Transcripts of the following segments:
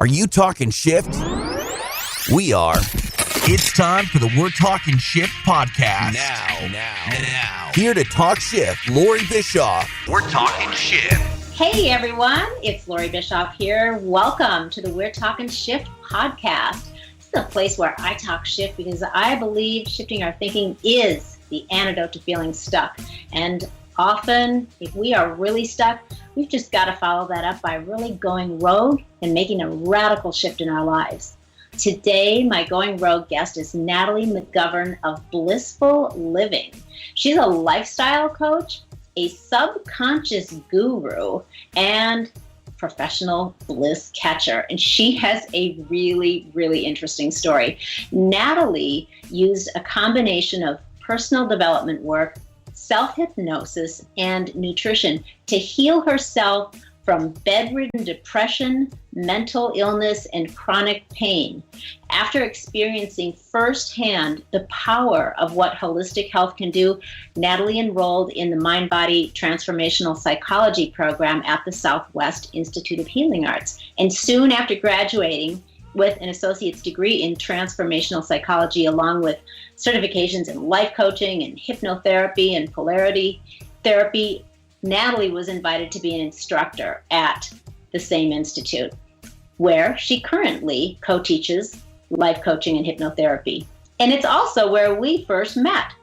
Are you talking shift? We are. It's time for the We're Talking Shift podcast. Now. Here to talk shift, Loree Bischoff. We're Talking Shift. Hey everyone, it's Loree Bischoff here. Welcome to the We're Talking Shift podcast. This is a place where I talk shift because I believe shifting our thinking is the antidote to feeling stuck. And often, if we are really stuck, we've just got to follow that up by really going rogue and making a radical shift in our lives. Today, my going rogue guest is Natalie McGovern of Blissful Living. She's a lifestyle coach, a subconscious guru, and professional bliss catcher. And she has a really, really interesting story. Natalie used a combination of personal development work, self-hypnosis, and nutrition to heal herself from bedridden depression, mental illness, and chronic pain. After experiencing firsthand the power of what holistic health can do, Natalie enrolled in the Mind-Body Transformational Psychology program at the Southwest Institute of Healing Arts. And soon after graduating with an associate's degree in transformational psychology, along with certifications in life coaching and hypnotherapy and polarity therapy, Natalie was invited to be an instructor at the same institute, where she currently co-teaches life coaching and hypnotherapy. And it's also where we first met.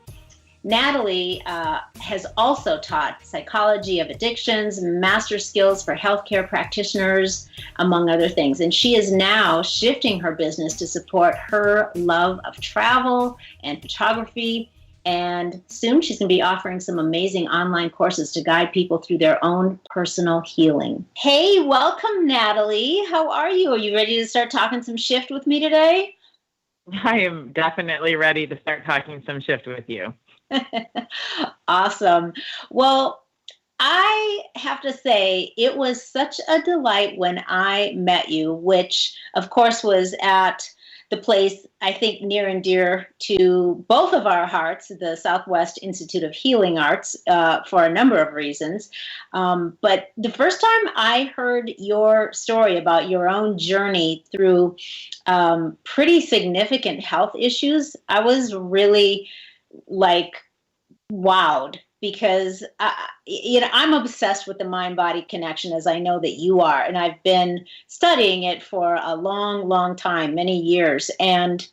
Natalie has also taught psychology of addictions, master skills for healthcare practitioners, among other things. And she is now shifting her business to support her love of travel and photography. And soon she's going to be offering some amazing online courses to guide people through their own personal healing. Hey, welcome, Natalie. How are you? Are you ready to start talking some shift with me today? I am definitely ready to start talking some shift with you. Awesome. Well, I have to say it was such a delight when I met you, which of course was at the place I think near and dear to both of our hearts, the Southwest Institute of Healing Arts, for a number of reasons. But the first time I heard your story about your own journey through pretty significant health issues, I was really wowed, because I'm obsessed with the mind-body connection, as I know that you are, and I've been studying it for a long, long time, many years. And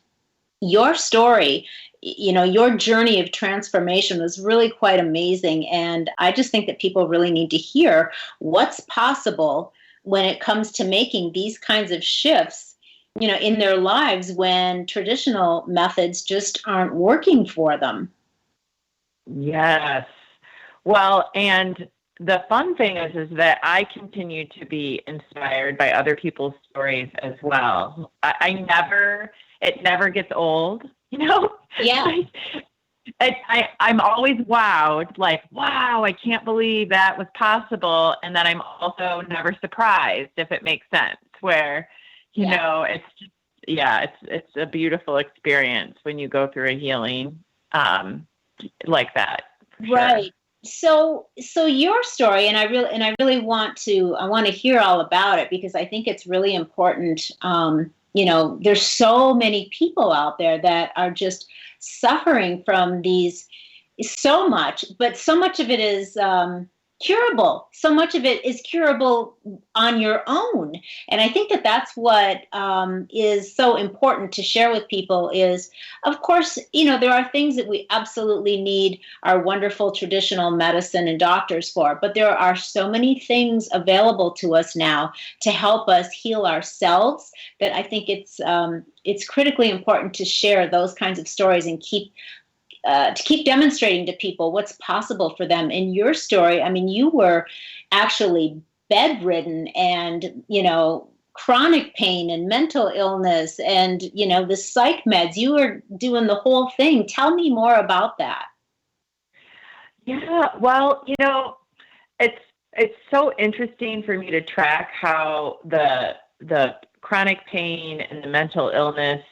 your story, your journey of transformation was really quite amazing. And I just think that people really need to hear what's possible when it comes to making these kinds of shifts, in their lives when traditional methods just aren't working for them. Yes. Well, and the fun thing is that I continue to be inspired by other people's stories as well. It never gets old, Yeah. I'm always wowed, wow, I can't believe that was possible. And then I'm also never surprised, if it makes sense, where, it's just, it's a beautiful experience when you go through a healing, like that. Right. Sure. So your story, and I really want to hear all about it, because I think it's really important. There's so many people out there that are just suffering from these so much, but so much of it is curable. So much of it is curable on your own. And I think that that's what is so important to share with people is, of course, there are things that we absolutely need our wonderful traditional medicine and doctors for, but there are so many things available to us now to help us heal ourselves that I think it's critically important to share those kinds of stories and keep demonstrating to people what's possible for them. In your story, you were actually bedridden and, chronic pain and mental illness and, the psych meds. You were doing the whole thing. Tell me more about that. Yeah, well, it's so interesting for me to track how the chronic pain and the mental illness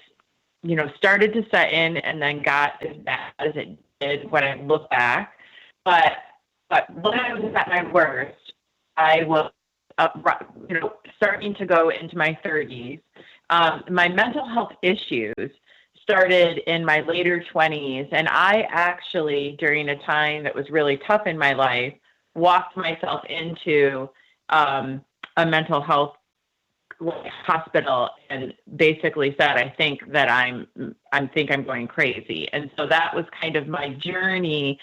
started to set in and then got as bad as it did when I look back. But when I was at my worst, I was starting to go into my 30s. My mental health issues started in my later 20s, and I actually, during a time that was really tough in my life, walked myself into a mental health hospital and basically said, I think I'm going crazy. And so that was kind of my journey.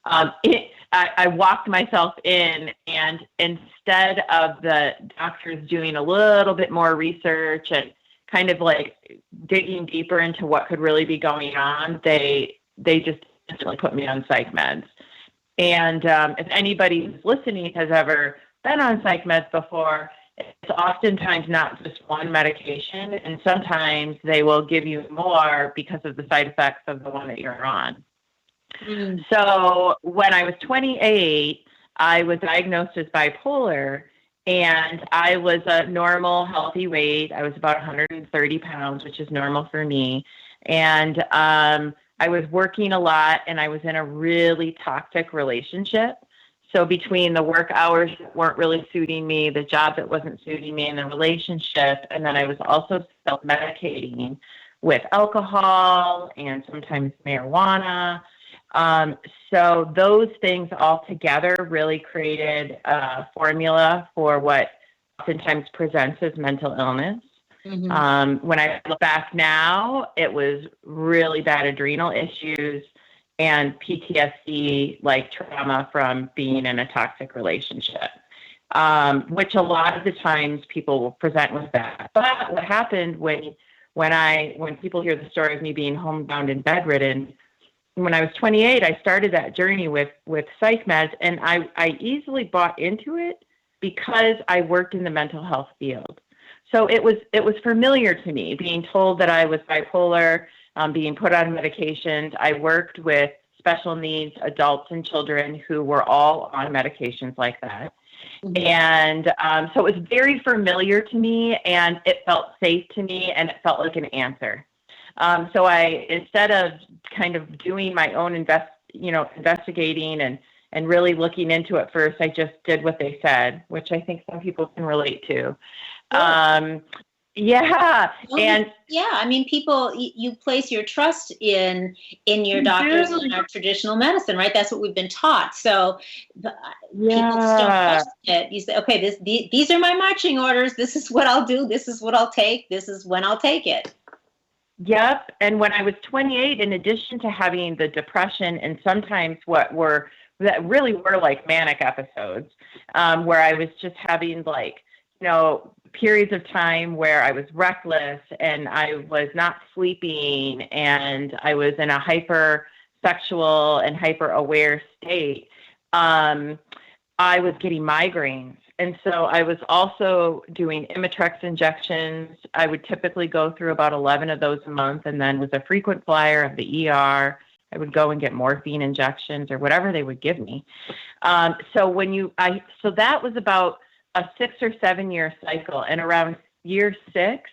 I walked myself in, and instead of the doctors doing a little bit more research and kind of like digging deeper into what could really be going on, they just instantly put me on psych meds. And if anybody who's listening has ever been on psych meds before, it's oftentimes not just one medication, and sometimes they will give you more because of the side effects of the one that you're on. Mm. So when I was 28, I was diagnosed as bipolar, and I was a normal, healthy weight. I was about 130 pounds, which is normal for me. And I was working a lot, and I was in a really toxic relationship. So between the work hours that weren't really suiting me, the job that wasn't suiting me, and the relationship, and then I was also self-medicating with alcohol and sometimes marijuana. So those things all together really created a formula for what oftentimes presents as mental illness. Mm-hmm. When I look back now, it was really bad adrenal issues and PTSD, like trauma from being in a toxic relationship, which a lot of the times people will present with that. But what happened when people hear the story of me being homebound and bedridden, when I was 28, I started that journey with psych meds, and I easily bought into it because I worked in the mental health field. So it was familiar to me, being told that I was bipolar, being put on medications. I worked with special needs adults and children who were all on medications like that. Mm-hmm. And so it was very familiar to me, and it felt safe to me, and it felt like an answer. So instead of kind of doing my own investigating and really looking into it first, I just did what they said, which I think some people can relate to. Yeah. Well, and yeah, I mean, people, you place your trust in your doctors and our traditional medicine, right? That's what we've been taught. So people just don't question it. You say, okay, these are my marching orders. This is what I'll do. This is what I'll take. This is when I'll take it. Yep. And when I was 28, in addition to having the depression and sometimes that really were like manic episodes, where I was just having periods of time where I was reckless and I was not sleeping and I was in a hyper sexual and hyper aware state, I was getting migraines. And so I was also doing Imitrex injections. I would typically go through about 11 of those a month, and then was a frequent flyer of the ER. I would go and get morphine injections or whatever they would give me. So that was about a 6 or 7 year cycle. And around year 6,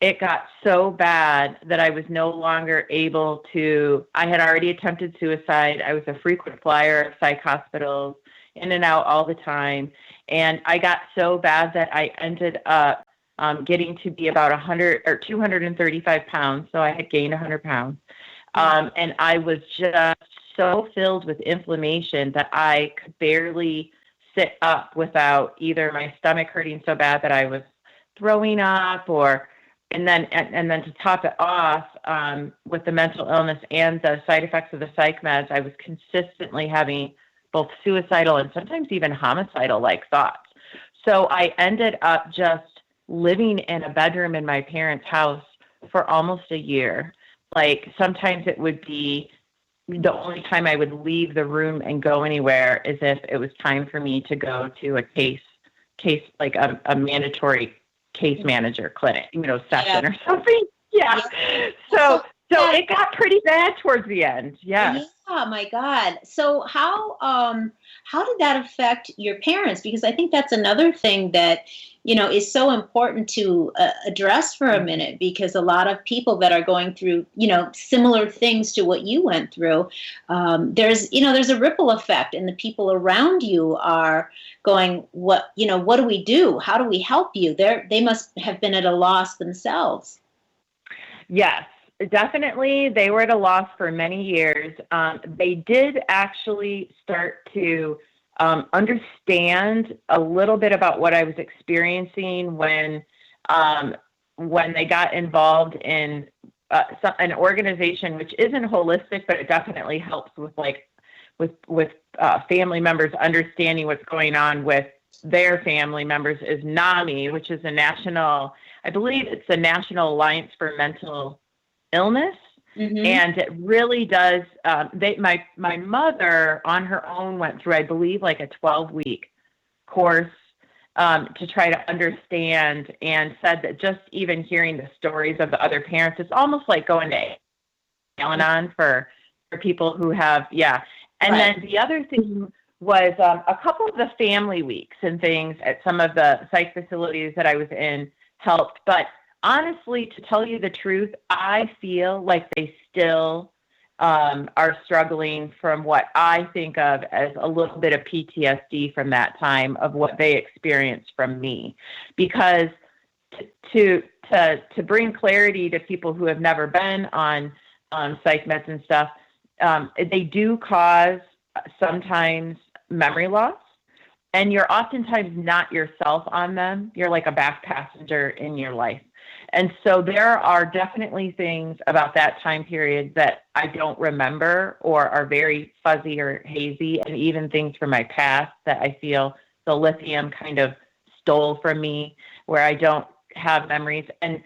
it got so bad that I was no longer able to, I had already attempted suicide. I was a frequent flyer of psych hospitals, in and out all the time. And I got so bad that I ended up getting to be about 100 or 235 pounds. So I had gained 100 pounds. And I was just so filled with inflammation that I could barely sit up without either my stomach hurting so bad that I was throwing up, and then to top it off, with the mental illness and the side effects of the psych meds, I was consistently having both suicidal and sometimes even homicidal-like thoughts. So I ended up just living in a bedroom in my parents' house for almost a year. Like sometimes it would be the only time I would leave the room and go anywhere is if it was time for me to go to a case like a mandatory case manager clinic, session or something. Yeah. So So it got pretty bad towards the end. Yes. Yeah, my God. So how did that affect your parents? Because I think that's another thing that, is so important to address for a minute, because a lot of people that are going through, similar things to what you went through, there's a ripple effect, and the people around you are going, what do we do? How do we help you? They must have been at a loss themselves. Yes. Definitely, they were at a loss for many years. They did actually start to understand a little bit about what I was experiencing when they got involved in an organization which isn't holistic, but it definitely helps with family members understanding what's going on with their family members. Is NAMI, which is I believe it's the National Alliance for Mental Illness. Mm-hmm. And it really does. My mother on her own went through, I believe, like a 12-week course to try to understand, and said that just even hearing the stories of the other parents, it's almost like going to Al-Anon for people who have, yeah. And right. Then the other thing was a couple of the family weeks and things at some of the psych facilities that I was in helped, but honestly, to tell you the truth, I feel like they still are struggling from what I think of as a little bit of PTSD from that time of what they experienced from me. Because to bring clarity to people who have never been on psych meds and stuff, they do cause sometimes memory loss. And you're oftentimes not yourself on them. You're like a back passenger in your life. And so there are definitely things about that time period that I don't remember or are very fuzzy or hazy, and even things from my past that I feel the lithium kind of stole from me, where I don't have memories. And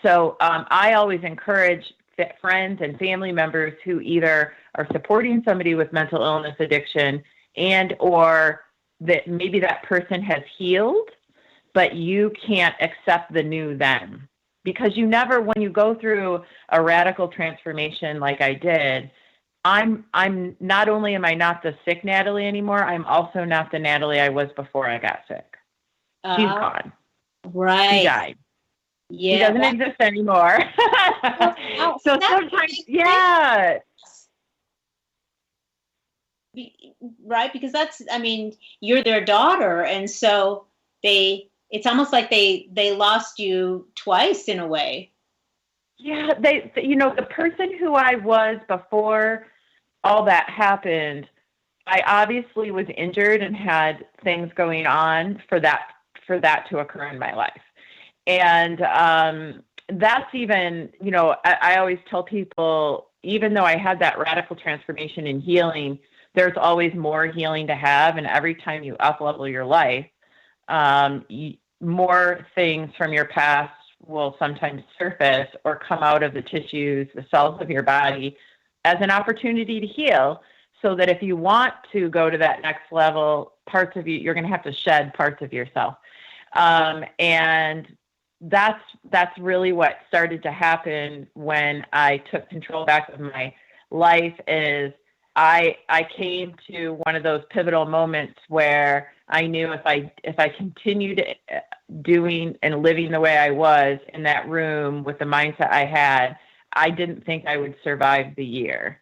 so I always encourage friends and family members who either are supporting somebody with mental illness addiction and or that maybe that person has healed, but you can't accept the new them. Because you never, when you go through a radical transformation like I did, I'm not only am I not the sick Natalie anymore, I'm also not the Natalie I was before I got sick. She's gone. Right. She died. Yeah. She doesn't exist anymore. So sometimes, yeah. Right, because you're their daughter, and so it's almost like they lost you twice in a way. Yeah, the person who I was before all that happened, I obviously was injured and had things going on for that to occur in my life. And that's even, I always tell people, even though I had that radical transformation and healing, there's always more healing to have. And every time you up-level your life, more things from your past will sometimes surface or come out of the tissues, the cells of your body as an opportunity to heal, so that if you want to go to that next level, parts of you, you're going to have to shed parts of yourself. And that's really what started to happen when I took control back of my life. Is I came to one of those pivotal moments where I knew if I continued doing and living the way I was in that room with the mindset I had, I didn't think I would survive the year.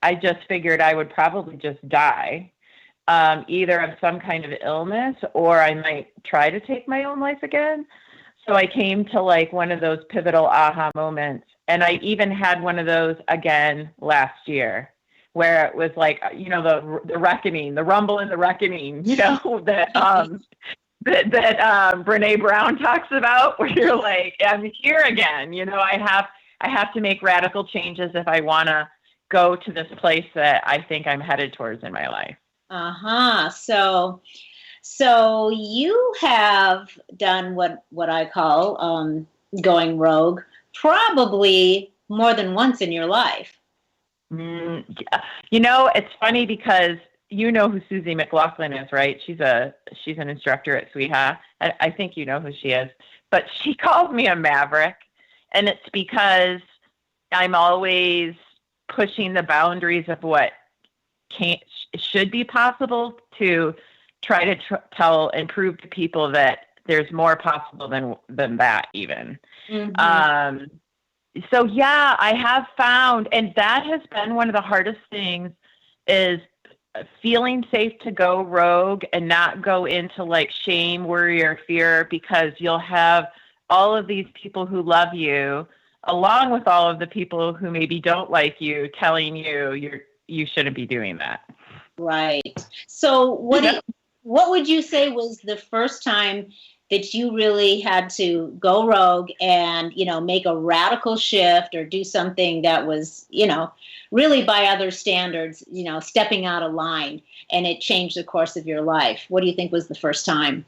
I just figured I would probably just die, either of some kind of illness, or I might try to take my own life again. So I came to like one of those pivotal aha moments. And I even had one of those again last year, where it was like, the reckoning, the rumble and the reckoning, that Brene Brown talks about, where you're like, I'm here again. I have to make radical changes if I want to go to this place that I think I'm headed towards in my life. So you have done what I call going rogue, probably more than once in your life. It's funny because you know who Susie McLaughlin is, right? She's an instructor at Sweeha. I think you know who she is. But she calls me a maverick, and it's because I'm always pushing the boundaries of what should be possible to try to tell and prove to people that there's more possible than that even. Mm-hmm. So yeah, I have found, and that has been one of the hardest things, is feeling safe to go rogue and not go into like shame, worry, or fear, because you'll have all of these people who love you, along with all of the people who maybe don't like you, telling you shouldn't be doing that. Right. So what would you say was the first time that you really had to go rogue and, make a radical shift or do something that was, really by other standards, stepping out of line, and it changed the course of your life? What do you think was the first time?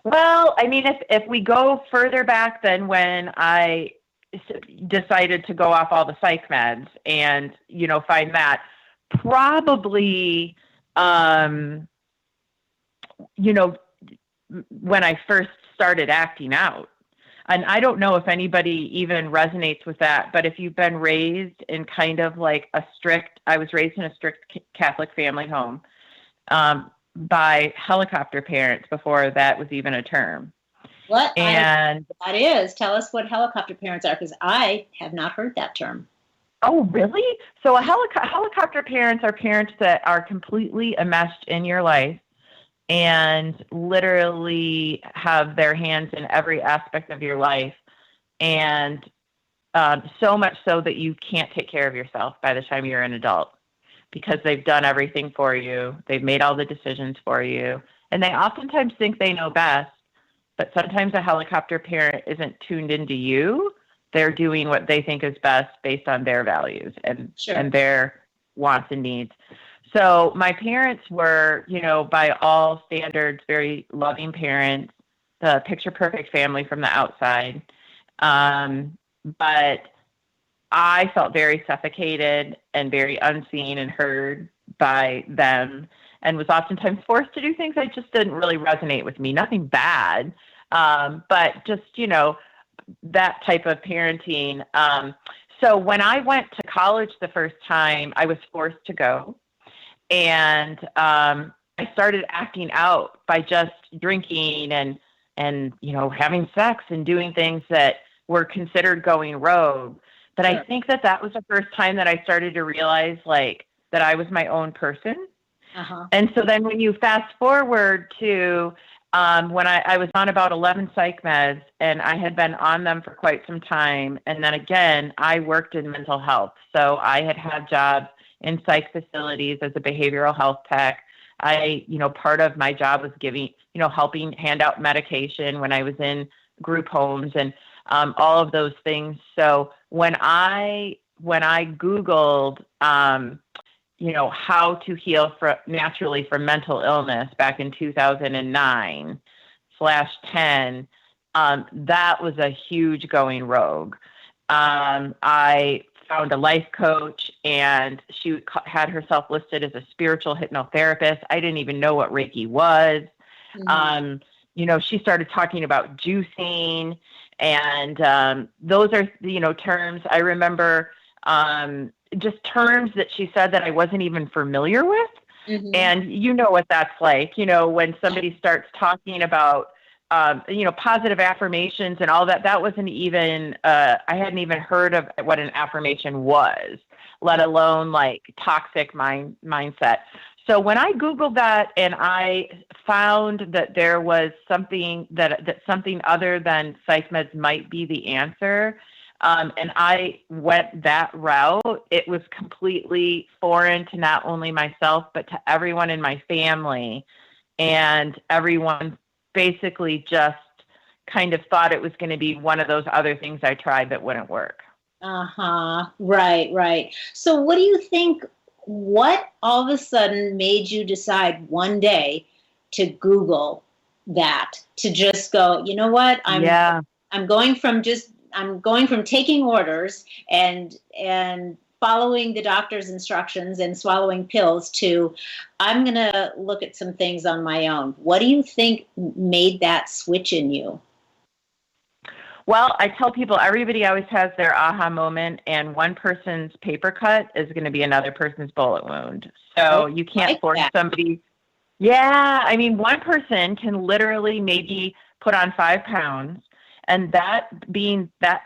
Well, I mean, if we go further back than when I decided to go off all the psych meds and, find that probably, when I first started acting out. And I don't know if anybody even resonates with that, but if you've been raised in kind of like I was raised in a strict Catholic family home by helicopter parents before that was even a term. What? And that is, tell us what helicopter parents are, because I have not heard that term. Oh, really? So helicopter parents are parents that are completely enmeshed in your life and literally have their hands in every aspect of your life. And so much so that you can't take care of yourself by the time you're an adult, because they've done everything for you. They've made all the decisions for you. And they oftentimes think they know best, but sometimes a helicopter parent isn't tuned into you. They're doing what they think is best based on their values and their wants and needs. So my parents were, by all standards, very loving parents, the picture perfect family from the outside. But I felt very suffocated and very unseen and heard by them, and was oftentimes forced to do things that just didn't really resonate with me. Nothing bad, but just, that type of parenting. So when I went to college the first time, I was forced to go. And I started acting out by just drinking and having sex and doing things that were considered going rogue. But I think that was the first time that I started to realize that I was my own person. Uh-huh. And so then when you fast forward to when I was on about 11 psych meds, and I had been on them for quite some time. And then again, I worked in mental health. So I had jobs in psych facilities as a behavioral health tech. Part of my job was helping hand out medication when I was in group homes and all of those things. So when I Googled, how to heal naturally from mental illness back in 2009/10, that was a huge going rogue. I found a life coach, and she had herself listed as a spiritual hypnotherapist. I didn't even know what Reiki was. Mm-hmm. She started talking about juicing, and those are, terms I remember, just terms that she said that I wasn't even familiar with. Mm-hmm. And you know what that's like, when somebody starts talking about, positive affirmations and all that wasn't even, I hadn't even heard of what an affirmation was, let alone toxic mindset. So when I Googled that and I found that there was something that something other than psych meds might be the answer, and I went that route, it was completely foreign to not only myself, but to everyone in my family. And everyone basically just kind of thought it was going to be one of those other things I tried that wouldn't work. Uh-huh. Right. So what do you think, what all of a sudden made you decide one day to Google that, to just go, you know what, I'm going from taking orders and following the doctor's instructions and swallowing pills to, I'm going to look at some things on my own. What do you think made that switch in you? Well, I tell people everybody always has their aha moment, and one person's paper cut is going to be another person's bullet wound. So you can't force somebody. Yeah. I mean, one person can literally maybe put on 5 pounds, and that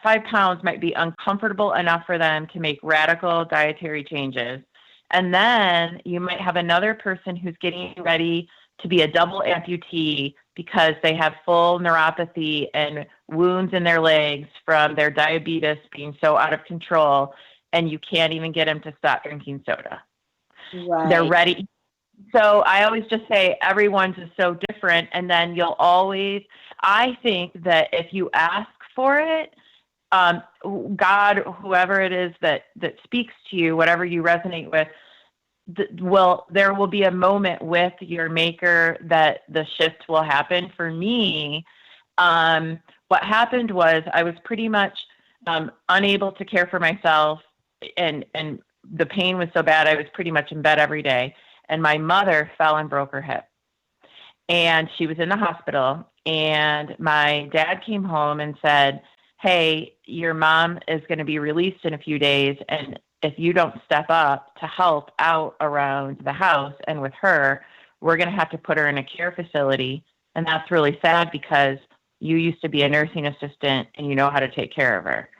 5 pounds might be uncomfortable enough for them to make radical dietary changes. And then you might have another person who's getting ready to be a double amputee because they have full neuropathy and wounds in their legs from their diabetes being so out of control, and you can't even get them to stop drinking soda. Right. They're ready. So I always just say everyone's is so different, and then you'll always, I think that if you ask for it, God, whoever it is that speaks to you, whatever you resonate with, there will be a moment with your maker that the shift will happen. For me, what happened was I was pretty much unable to care for myself, and the pain was so bad I was pretty much in bed every day. And my mother fell and broke her hip, and she was in the hospital. And my dad came home and said, "Hey, your mom is going to be released in a few days, and if you don't step up to help out around the house and with her, we're going to have to put her in a care facility. And that's really sad because you used to be a nursing assistant and you know how to take care of her."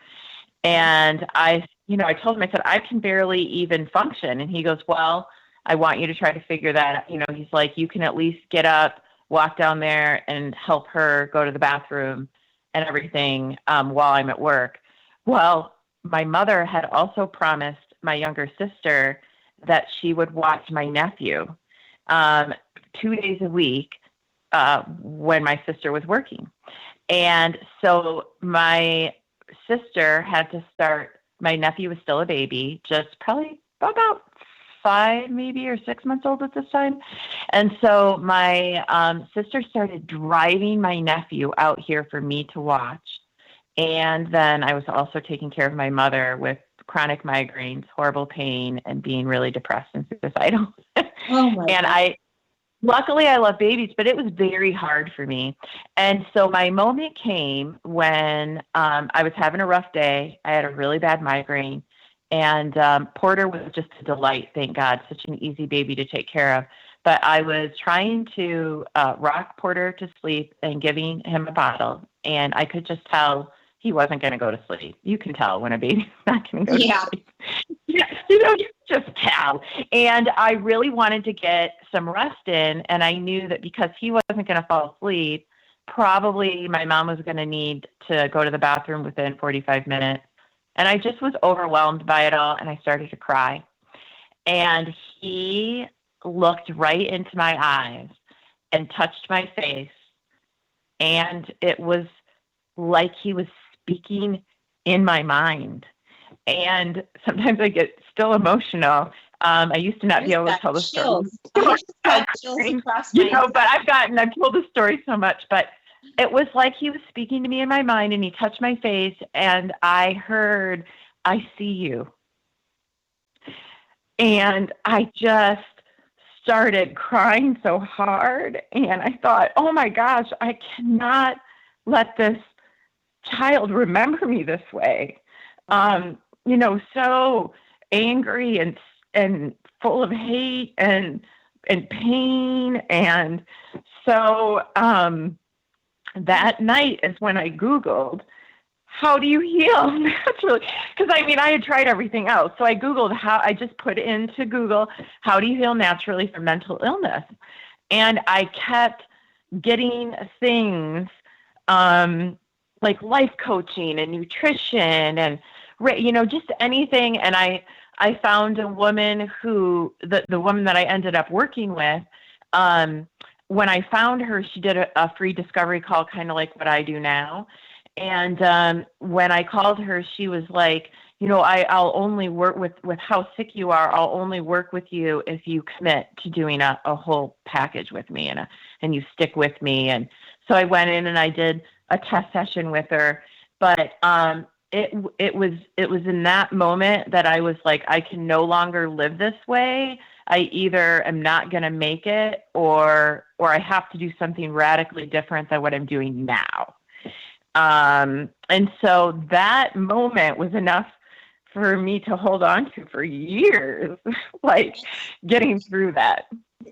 And I told him, I said, "I can barely even function." And he goes, "Well, I want you to try to figure that out." He's like, "You can at least get up, walk down there and help her go to the bathroom and everything while I'm at work." Well, my mother had also promised my younger sister that she would watch my nephew 2 days a week when my sister was working. And so my sister had to start, my nephew was still a baby, just probably about 5 maybe or 6 months old at this time. And so my sister started driving my nephew out here for me to watch. And then I was also taking care of my mother with chronic migraines, horrible pain, and being really depressed and suicidal. Oh my God. Luckily I love babies, but it was very hard for me. And so my moment came when I was having a rough day. I had a really bad migraine, and Porter was just a delight. Thank God, such an easy baby to take care of. But I was trying to rock Porter to sleep and giving him a bottle, and I could just tell he wasn't going to go to sleep. You can tell when a baby's not going to go to sleep. Yeah, you can just tell. And I really wanted to get some rest in, and I knew that because he wasn't going to fall asleep, probably my mom was going to need to go to the bathroom within 45 minutes. And I just was overwhelmed by it all, and I started to cry. And he looked right into my eyes and touched my face, and it was like he was speaking in my mind. And sometimes I get still emotional. I used to not be able to tell the story. But I've told the story so much, but it was like he was speaking to me in my mind, and he touched my face, and I heard, "I see you." And I just started crying so hard, and I thought, oh my gosh, I cannot let this child remember me this way. So angry and full of hate and pain. And so that night is when I Googled, how do you heal naturally? Because I had tried everything else. So I Googled I just put into Google, how do you heal naturally from mental illness? And I kept getting things like life coaching and nutrition and, just anything. And I found a woman who, the woman that I ended up working with, when I found her, she did a free discovery call, kind of like what I do now. And when I called her, she was like, I'll only work with how sick you are. I'll only work with you if you commit to doing a whole package with me and you stick with me. And so I went in and I did a test session with her. But it was in that moment that I was like, I can no longer live this way. I either am not going to make it or I have to do something radically different than what I'm doing now. And so that moment was enough for me to hold on to for years, like getting through that.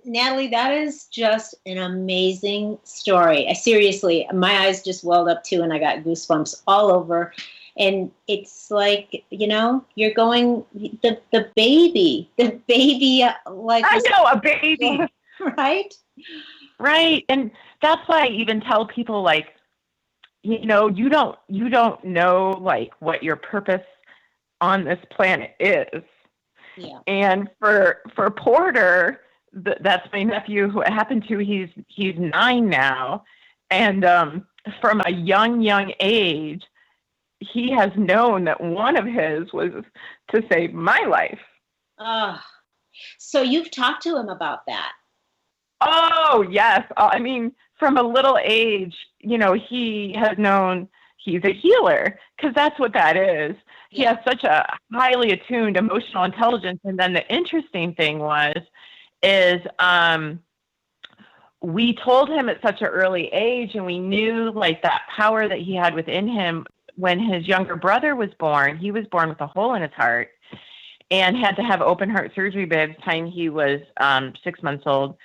Natalie, that is just an amazing story. Seriously, my eyes just welled up too, and I got goosebumps all over. And it's like, you're going, the baby, like. I know, a baby. Right? Right. And that's why I even tell people, like, you don't know, like, what your purpose on this planet is. Yeah. And for Porter, that's my nephew who it happened to. He's 9 now. And from a young age, he has known that one of his was to save my life. So you've talked to him about that? Oh, yes. I mean, from a little age, he has known he's a healer, because that's what that is. He has such a highly attuned emotional intelligence. And then the interesting thing is we told him at such an early age, and we knew, like, that power that he had within him. When his younger brother was born, he was born with a hole in his heart and had to have open heart surgery by the time he was 6 months old.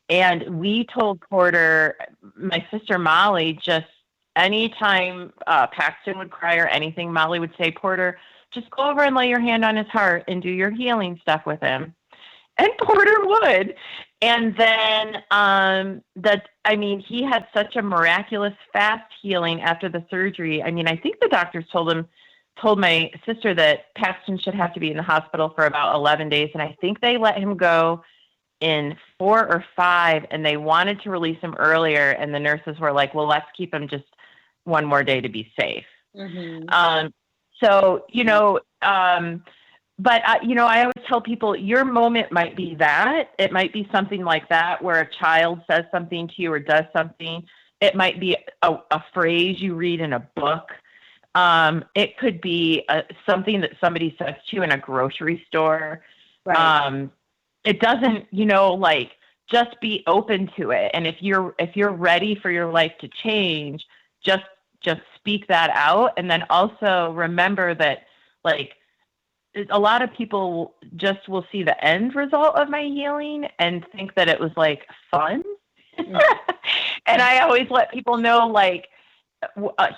And we told Porter, my sister Molly, just anytime Paxton would cry or anything, Molly would say, Porter, just go over and lay your hand on his heart and do your healing stuff with him. And Porter would. And then he had such a miraculous fast healing after the surgery. I mean, I think the doctors told my sister that Paxton should have to be in the hospital for about 11 days. And I think they let him go in 4 or 5, and they wanted to release him earlier. And the nurses were like, well, let's keep him just one more day to be safe. Mm-hmm. But I always tell people, your moment might be that. It might be something like that, where a child says something to you or does something. It might be a phrase you read in a book. It could be something that somebody says to you in a grocery store. Right. It doesn't, just be open to it. And if you're ready for your life to change, just speak that out. And then also remember that, like, a lot of people just will see the end result of my healing and think that it was, like, fun. And I always let people know, like,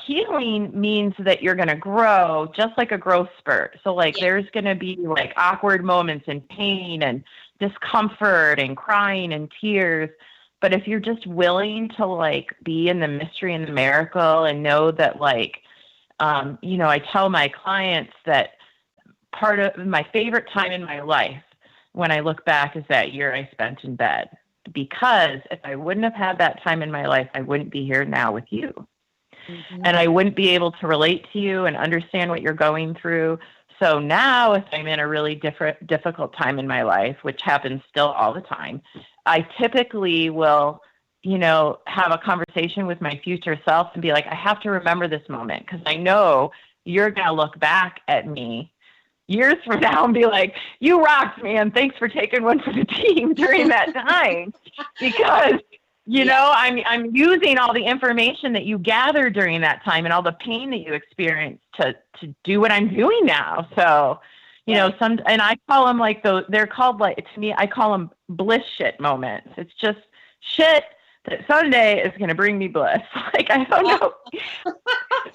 healing means that you're going to grow, just like a growth spurt. So, like, there's going to be, like, awkward moments and pain and discomfort and crying and tears. But if you're just willing to, like, be in the mystery and the miracle and know that, like, I tell my clients that part of my favorite time in my life, when I look back, is that year I spent in bed. Because if I wouldn't have had that time in my life, I wouldn't be here now with you. Mm-hmm. And I wouldn't be able to relate to you and understand what you're going through. So now, if I'm in a really difficult time in my life, which happens still all the time, I typically will, have a conversation with my future self and be like, I have to remember this moment, because I know you're going to look back at me years from now and be like, you rocked, man. Thanks for taking one for the team during that time. Because, I'm using all the information that you gathered during that time and all the pain that you experienced to do what I'm doing now. So, and I call them, like, they're called, like, to me, I call them bliss shit moments. It's just shit that someday is going to bring me bliss. Like, I don't know.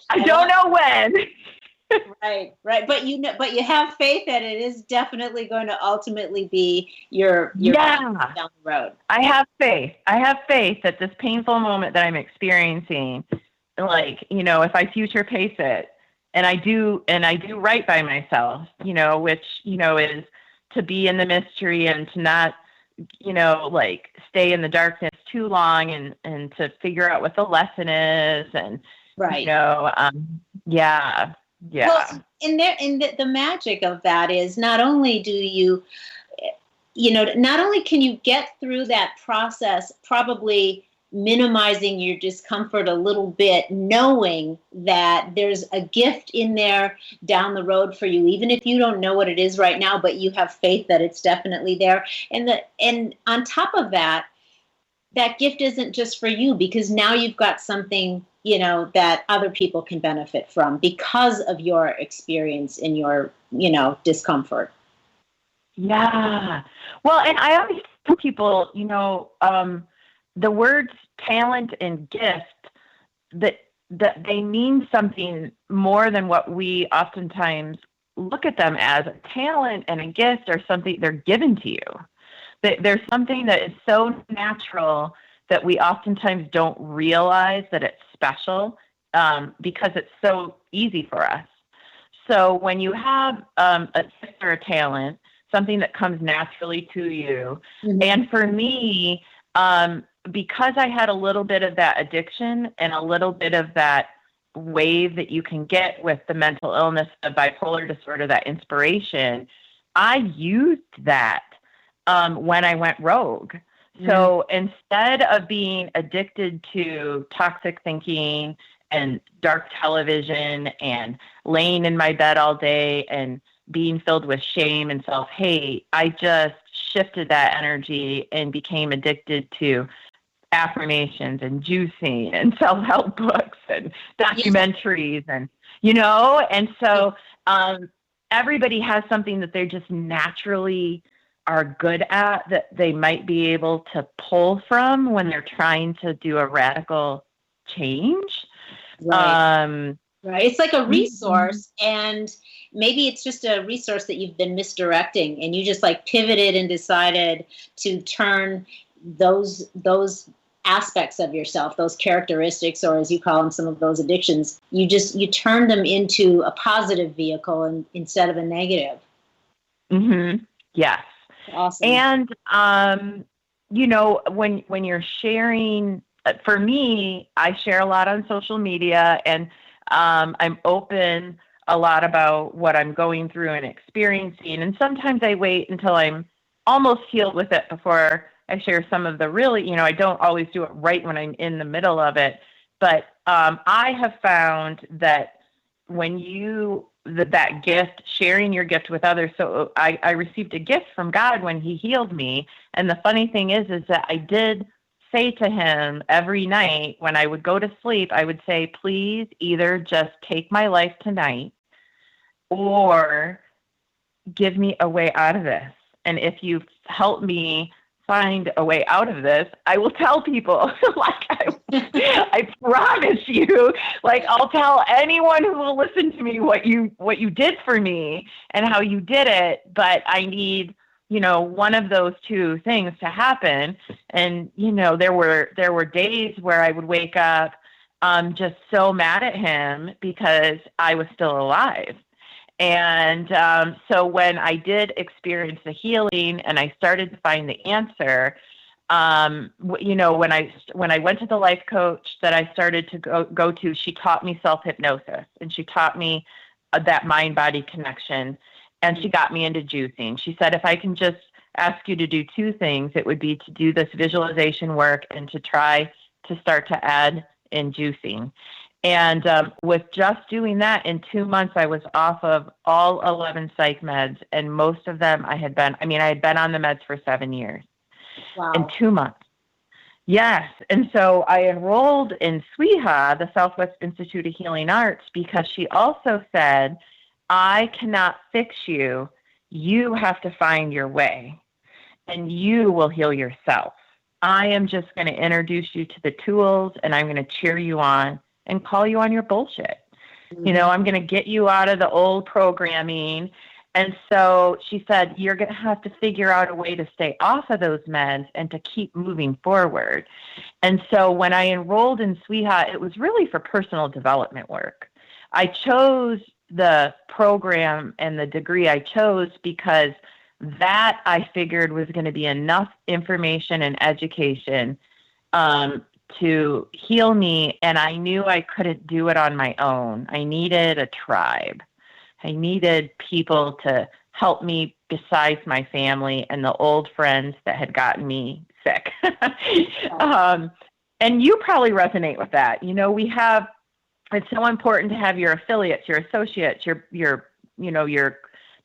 I don't know when. Right. But you have faith that it is definitely going to ultimately be your down the road. I have faith. That this painful moment that I'm experiencing, like, if I future pace it, and I do right by myself, which, is to be in the mystery and to not, like, stay in the darkness too long, and to figure out what the lesson is. And, right. Yeah. Well, the magic of that is not only do you, not only can you get through that process, probably minimizing your discomfort a little bit, knowing that there's a gift in there down the road for you, even if you don't know what it is right now, but you have faith that it's definitely there. And on top of that, that gift isn't just for you, because now you've got something, that other people can benefit from because of your experience in your, discomfort. Yeah. Well, and I always tell people, the words talent and gift, that they mean something more than what we oftentimes look at them as. A talent and a gift are something they're given to you. There's something that is so natural that we oftentimes don't realize that it's special, because it's so easy for us. So when you have a gift or a talent, something that comes naturally to you, and for me, because I had a little bit of that addiction and a little bit of that wave that you can get with the mental illness, the bipolar disorder, that inspiration, I used that when I went rogue. So instead of being addicted to toxic thinking and dark television and laying in my bed all day and being filled with shame and self-hate, I just shifted that energy and became addicted to affirmations and juicing and self-help books and documentaries and so everybody has something that they're just naturally are good at, that they might be able to pull from when they're trying to do a radical change. Right. Right. It's like a resource, and maybe it's just a resource that you've been misdirecting, and you just like pivoted and decided to turn those aspects of yourself, those characteristics, or as you call them, some of those addictions, you turn them into a positive vehicle instead of a negative. Yes. Awesome. And, when you're sharing, for me, I share a lot on social media, and I'm open a lot about what I'm going through and experiencing. And sometimes I wait until I'm almost healed with it before I share some of the really, I don't always do it right when I'm in the middle of it. But I have found that when that gift, sharing your gift with others. So I received a gift from God when he healed me. And the funny thing is that I did say to him every night when I would go to sleep, I would say, please either just take my life tonight or give me a way out of this. And if you help me find a way out of this, I will tell people, I promise you, I'll tell anyone who will listen to me what you did for me and how you did it. But I need, one of those two things to happen. And, there were days where I would wake up, just so mad at him because I was still alive. And so when I did experience the healing and I started to find the answer, when I went to the life coach that I started to go to, she taught me self-hypnosis, and she taught me that mind-body connection, and she got me into juicing. She said, if I can just ask you to do two things, it would be to do this visualization work and to try to start to add in juicing. And with just doing that, in 2 months, I was off of all 11 psych meds, and most of them I had been on the meds for 7 years. Wow. In 2 months. Yes. And so I enrolled in SWIHA, the Southwest Institute of Healing Arts, because she also said, I cannot fix you. You have to find your way, and you will heal yourself. I am just going to introduce you to the tools, and I'm going to cheer you on and call you on your bullshit. I'm going to get you out of the old programming. And so she said, you're going to have to figure out a way to stay off of those meds and to keep moving forward. And so when I enrolled in SWIHA, it was really for personal development work. I chose the program and the degree I chose because that I figured was going to be enough information and education to heal me. And I knew I couldn't do it on my own. I needed a tribe. I needed people to help me besides my family and the old friends that had gotten me sick. And you probably resonate with that. It's so important to have your affiliates, your associates, your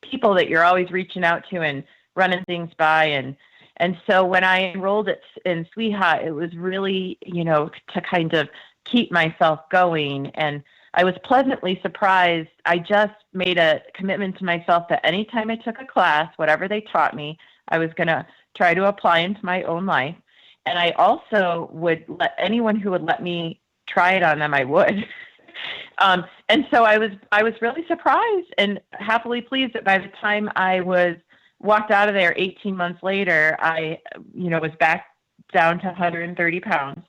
people that you're always reaching out to and running things by. And so when I enrolled in SWIHA, it was really, to kind of keep myself going. And I was pleasantly surprised. I just made a commitment to myself that anytime I took a class, whatever they taught me, I was going to try to apply into my own life. And I also would let anyone who would let me try it on them, I would. And so I was really surprised and happily pleased that by the time I walked out of there 18 months later, I, was back down to 130 pounds.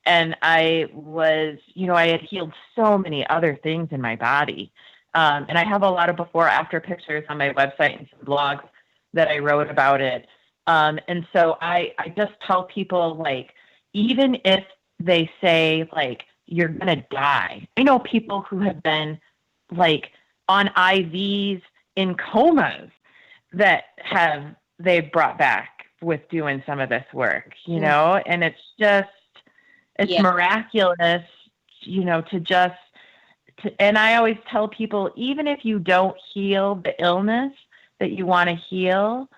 And I was, I had healed so many other things in my body. And I have a lot of before after pictures on my website and some blogs that I wrote about it. And so I just tell people, like, even if they say, like, you're going to die. I know people who have been, like, on IVs in comas that they've brought back with doing some of this work, and it's miraculous, and I always tell people, even if you don't heal the illness that you want to heal,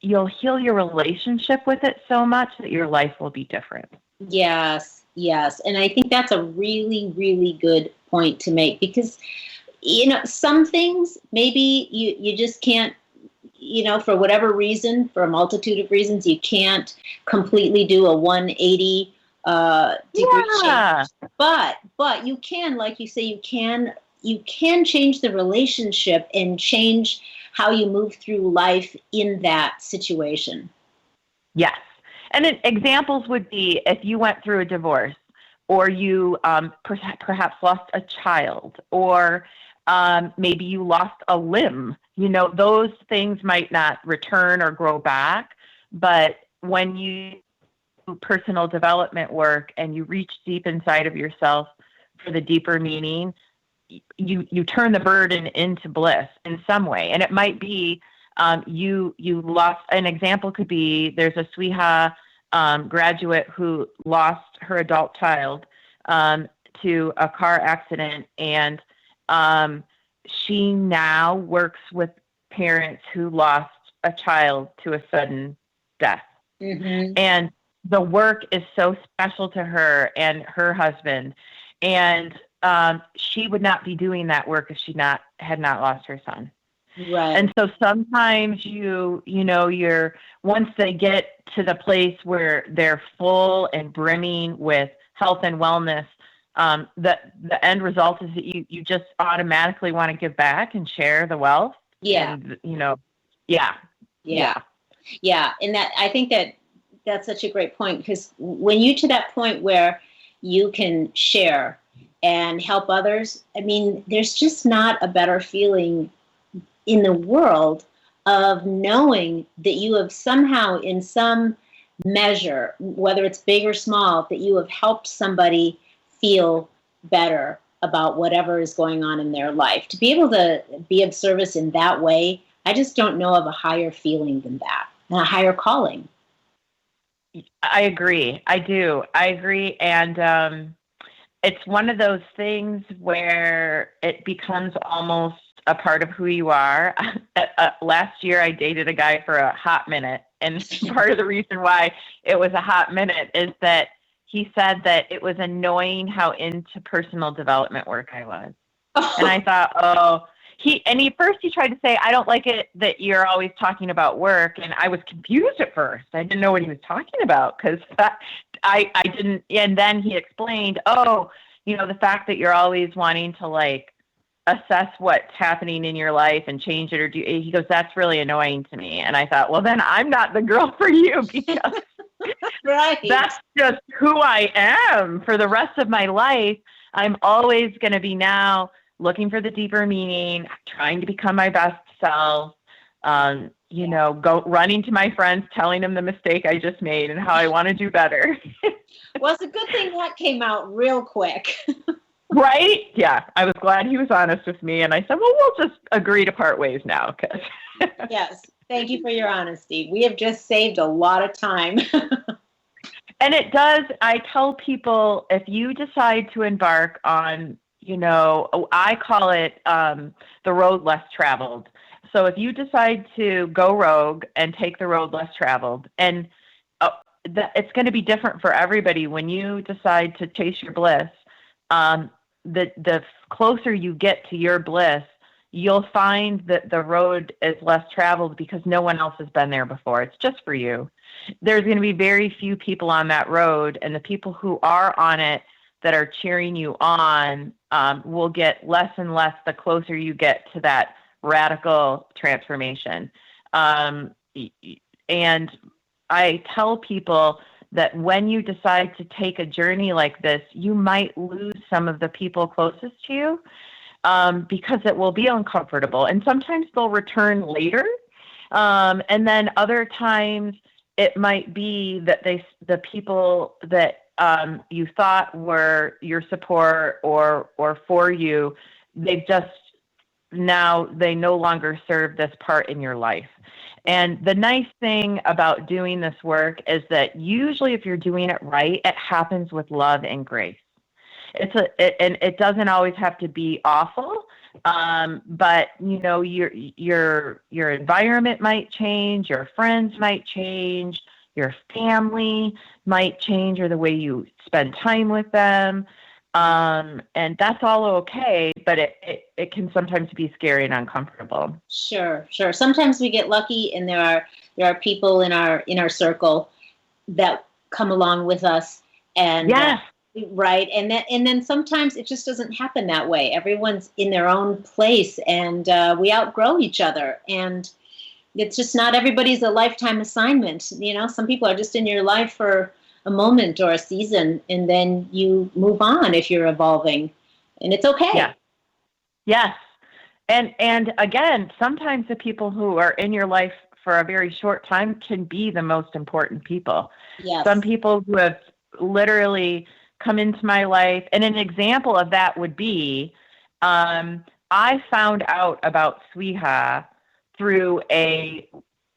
you'll heal your relationship with it so much that your life will be different. Yes. And I think that's a really, really good point to make, because, some things maybe you just can't, for whatever reason, for a multitude of reasons, you can't completely do a 180 degree change. But you can, like you say, you can change the relationship and change how you move through life in that situation. Yes. And examples would be if you went through a divorce, or you perhaps lost a child, or maybe you lost a limb. Those things might not return or grow back. But when you do personal development work and you reach deep inside of yourself for the deeper meaning, you turn the burden into bliss in some way. And it might be you lost. An example could be, there's a SWIHA graduate who lost her adult child to a car accident, and she now works with parents who lost a child to a sudden death. Mm-hmm. And the work is so special to her and her husband, and she would not be doing that work if she had not lost her son. Right. And so sometimes you're once they get to the place where they're full and brimming with health and wellness, the end result is that you just automatically want to give back and share the wealth. Yeah. And, Yeah. And I think that's such a great point, because when you to that point where you can share and help others, I mean, there's just not a better feeling in the world of knowing that you have somehow, in some measure, whether it's big or small, that you have helped somebody feel better about whatever is going on in their life. To be able to be of service in that way, I just don't know of a higher feeling than that, and a higher calling. I agree. I do. I agree. And it's one of those things where it becomes almost a part of who you are. Last year, I dated a guy for a hot minute. And part of the reason why it was a hot minute is that he said that it was annoying how into personal development work I was. Oh. And I thought, he first tried to say, I don't like it that you're always talking about work. And I was confused at first. I didn't know what he was talking about, because I didn't. And then he explained, the fact that you're always wanting to, like, assess what's happening in your life and change it, or he goes, that's really annoying to me. And I thought, well, then I'm not the girl for you, because right. That's just who I am for the rest of my life. I'm always going to be now looking for the deeper meaning, trying to become my best self, go running to my friends, telling them the mistake I just made and how I want to do better. Well, it's a good thing that came out real quick. Right? Yeah. I was glad he was honest with me. And I said, well, we'll just agree to part ways now. Yes. Thank you for your honesty. We have just saved a lot of time. And it does. I tell people, if you decide to embark on, I call it the road less traveled. So if you decide to go rogue and take the road less traveled, and it's going to be different for everybody when you decide to chase your bliss. The closer you get to your bliss, you'll find that the road is less traveled because no one else has been there before. It's just for you. There's going to be very few people on that road, and the people who are on it that are cheering you on will get less and less the closer you get to that radical transformation. And I tell people that when you decide to take a journey like this, you might lose some of the people closest to you because it will be uncomfortable. And sometimes they'll return later. And then other times it might be that the people that you thought were your support or for you, they've just now they no longer serve this part in your life. And the nice thing about doing this work is that usually if you're doing it right, it happens with love and grace. And it doesn't always have to be awful, but you know your environment might change, your friends might change, your family might change, or the way you spend time with them. And that's all okay, but it can sometimes be scary and uncomfortable. Sure. Sometimes we get lucky, and there are people in our circle that come along with us, and yes. Right. And then sometimes it just doesn't happen that way. Everyone's in their own place, and we outgrow each other, and it's just not everybody's a lifetime assignment. You know, some people are just in your life for a moment or a season, and then you move on if you're evolving, and it's okay. Yeah. Yes. And again, sometimes the people who are in your life for a very short time can be the most important people. Yes. Some people who have literally come into my life, and an example of that would be, I found out about Sweha through a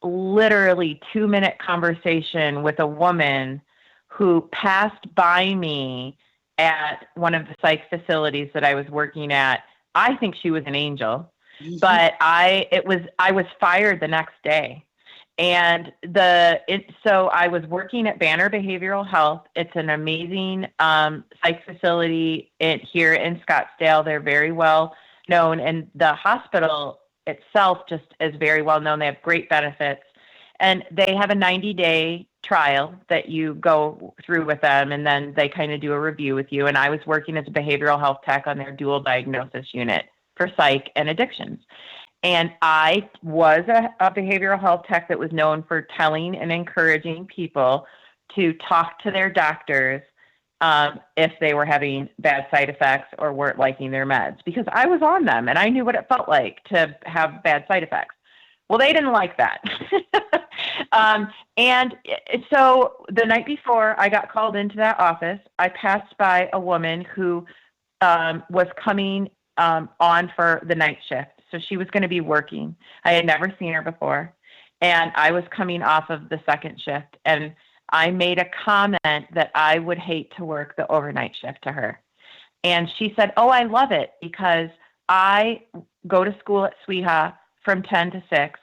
literally 2-minute conversation with a woman who passed by me at one of the psych facilities that I was working at. I think she was an angel, but I was fired the next day. And so I was working at Banner Behavioral Health. It's an amazing psych facility here in Scottsdale. They're very well known, and the hospital itself just is very well known. They have great benefits, and they have a 90-day trial that you go through with them, and then they kind of do a review with you. And I was working as a behavioral health tech on their dual diagnosis unit for psych and addictions. And I was a behavioral health tech that was known for telling and encouraging people to talk to their doctors if they were having bad side effects or weren't liking their meds, because I was on them and I knew what it felt like to have bad side effects. Well, they didn't like that. And so the night before I got called into that office, I passed by a woman who was coming on for the night shift. So she was going to be working. I had never seen her before. And I was coming off of the second shift. And I made a comment that I would hate to work the overnight shift to her. And she said, "Oh, I love it because I go to school at Sweha from 10 to 6.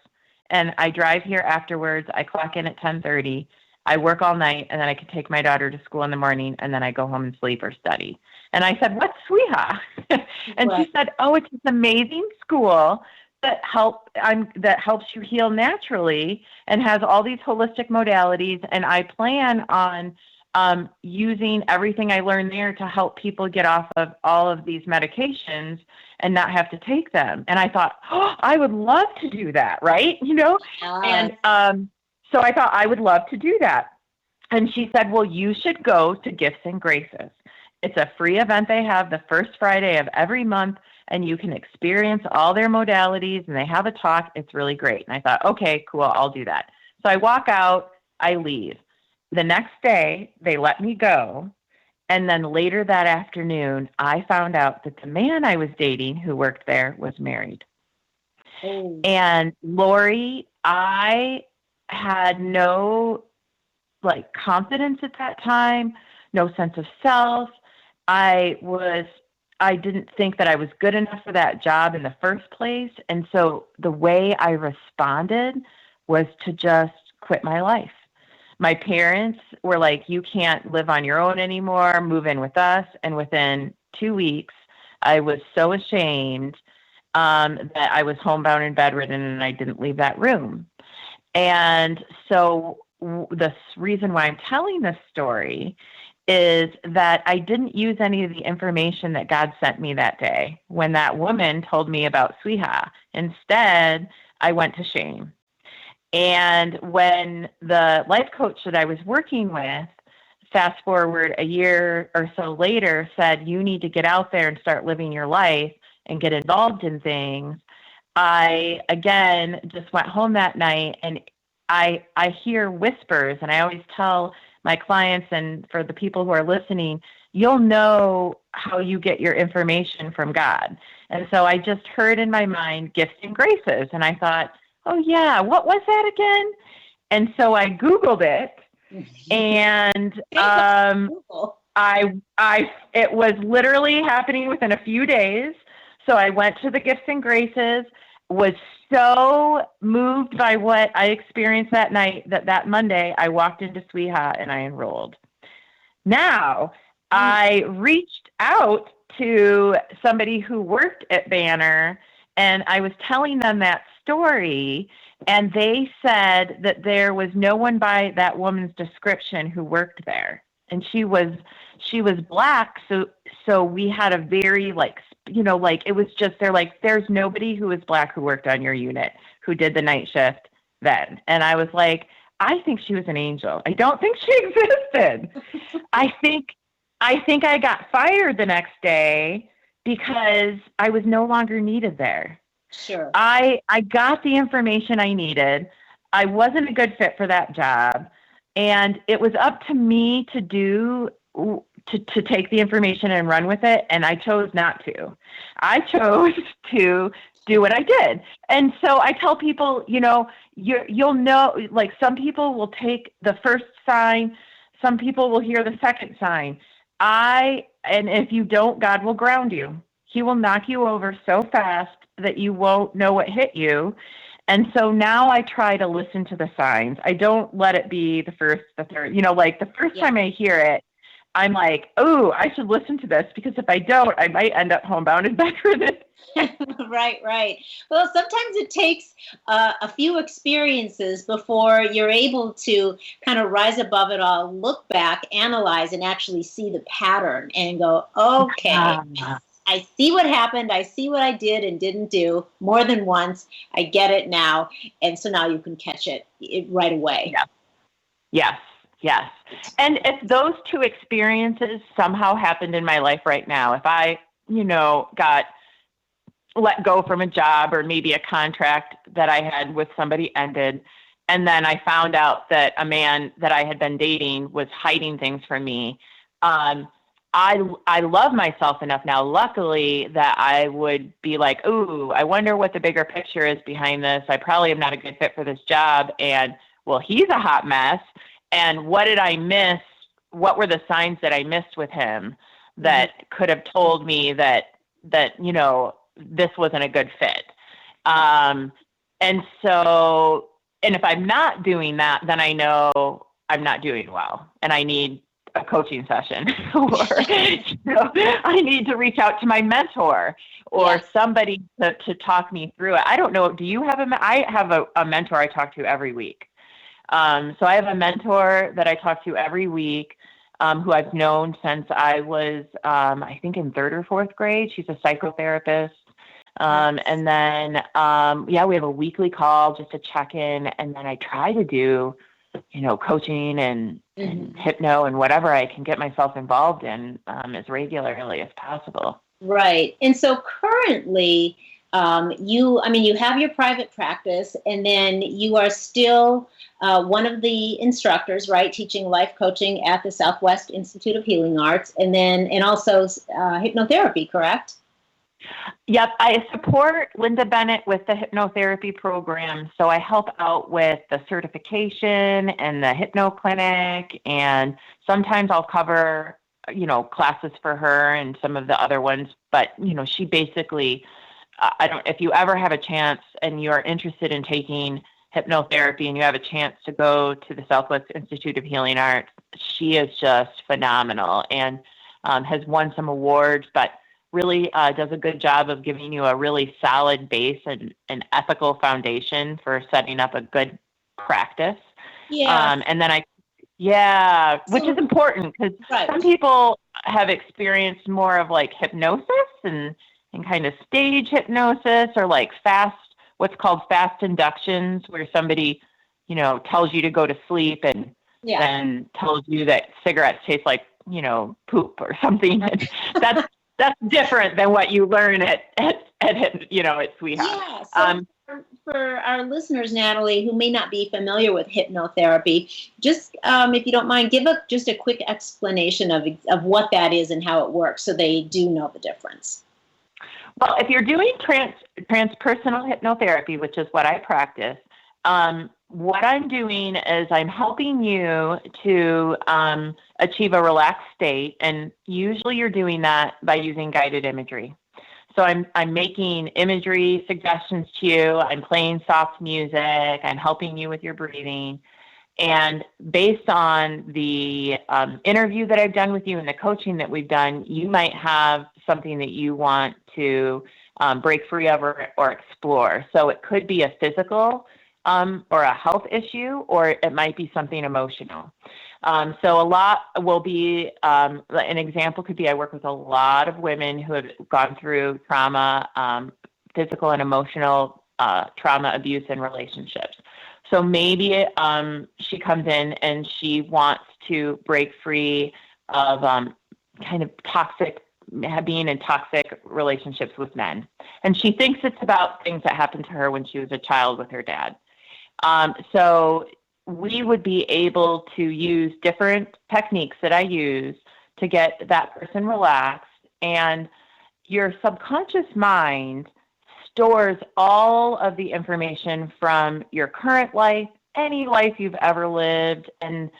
And I drive here afterwards. I clock in at 10:30. I work all night, and then I can take my daughter to school in the morning, and then I go home and sleep or study." And I said, "What's Sweha?" And she said, "Oh, it's this amazing school that helps you heal naturally and has all these holistic modalities. And I plan on using everything I learned there to help people get off of all of these medications and not have to take them." And I thought, "Oh, I would love to do that," right? You know? And so I thought I would love to do that. And she said, "Well, you should go to Gifts and Graces. It's a free event they have the first Friday of every month, and you can experience all their modalities, and they have a talk. It's really great." And I thought, okay, cool, I'll do that. So I walk out, I leave. The next day, they let me go. And then later that afternoon, I found out that the man I was dating who worked there was married. Oh. And Loree, I had no confidence at that time, no sense of self. I I didn't think that I was good enough for that job in the first place. And so the way I responded was to just quit my life. My parents were like, you can't live on your own anymore, move in with us. And within 2 weeks, I was so ashamed that I was homebound and bedridden, and I didn't leave that room. And so the reason why I'm telling this story is that I didn't use any of the information that God sent me that day when that woman told me about Sweeha. Instead, I went to shame. And when the life coach that I was working with, fast forward a year or so later, said, you need to get out there and start living your life and get involved in things, I, again, just went home that night, and I hear whispers, and I always tell my clients, and for the people who are listening, you'll know how you get your information from God. And so I just heard in my mind gifts and graces, and I thought, oh yeah, what was that again? And so I Googled it, and it was literally happening within a few days. So I went to the gifts and graces, was so moved by what I experienced that night that Monday I walked into Sweeha and I enrolled. Now, I reached out to somebody who worked at Banner, and I was telling them that story, and they said that there was no one by that woman's description who worked there. And she was Black, so we had a very it was just, they're like, there's nobody who was Black who worked on your unit who did the night shift then. And I was like, I think she was an angel. I don't think she existed. I think I got fired the next day because I was no longer needed there. Sure. I got the information I needed. I wasn't a good fit for that job. And it was up to me to take the information and run with it. And I chose not to. I chose to do what I did. And so I tell people, you'll know, like, some people will take the first sign. Some people will hear the second sign. And if you don't, God will ground you. He will knock you over so fast that you won't know what hit you. And so now I try to listen to the signs. I don't let it be the first, the third, like the first time I hear it, I'm like, oh, I should listen to this, because if I don't, I might end up homebound and bedridden. Right. Well, sometimes it takes a few experiences before you're able to kind of rise above it all, look back, analyze, and actually see the pattern and go, okay, I see what happened. I see what I did and didn't do more than once. I get it now. And so now you can catch it right away. Yeah. Yes. And if those two experiences somehow happened in my life right now, if I, got let go from a job, or maybe a contract that I had with somebody ended, and then I found out that a man that I had been dating was hiding things from me, I love myself enough now, luckily, that I would be like, ooh, I wonder what the bigger picture is behind this. I probably am not a good fit for this job. And, well, he's a hot mess. And what did I miss? What were the signs that I missed with him that could have told me that this wasn't a good fit? And if I'm not doing that, then I know I'm not doing well, and I need a coaching session, or I need to reach out to my mentor or somebody to talk me through it. I don't know. Do you have I have a mentor I talk to every week. So I have a mentor that I talk to every week, who I've known since I was, I think, in 3rd or 4th grade. She's a psychotherapist. And then, we have a weekly call just to check in. And then I try to do, coaching and hypno and whatever I can get myself involved in, as regularly as possible. Right. And so currently, you have your private practice, and then you are still one of the instructors, right, teaching life coaching at the Southwest Institute of Healing Arts, and also hypnotherapy, correct? Yep. I support Linda Bennett with the hypnotherapy program. So I help out with the certification and the hypno clinic, and sometimes I'll cover classes for her and some of the other ones, but, she basically, if you ever have a chance and you're interested in taking hypnotherapy and you have a chance to go to the Southwest Institute of Healing Arts, she is just phenomenal and has won some awards, but really does a good job of giving you a really solid base and an ethical foundation for setting up a good practice. Yeah. And then which is important because some people have experienced more of like hypnosis and kind of stage hypnosis or like what's called fast inductions, where somebody, tells you to go to sleep and then tells you that cigarettes taste like, poop or something. That's different than what you learn at Sweet House. Yeah. So for our listeners, Natalie, who may not be familiar with hypnotherapy, just if you don't mind, give just a quick explanation of what that is and how it works, so they do know the difference. Well, if you're doing transpersonal hypnotherapy, which is what I practice, what I'm doing is I'm helping you to achieve a relaxed state, and usually you're doing that by using guided imagery. So I'm making imagery suggestions to you. I'm playing soft music. I'm helping you with your breathing. And based on the interview that I've done with you and the coaching that we've done, you might have something that you want to break free of or explore. So it could be a physical or a health issue, or it might be something emotional. So a lot will be, an example could be, I work with a lot of women who have gone through trauma, physical and emotional trauma, abuse in relationships. So maybe she comes in and she wants to break free of kind of being in toxic relationships with men. And she thinks it's about things that happened to her when she was a child with her dad. So we would be able to use different techniques that I use to get that person relaxed. And your subconscious mind stores all of the information from your current life, any life you've ever lived, and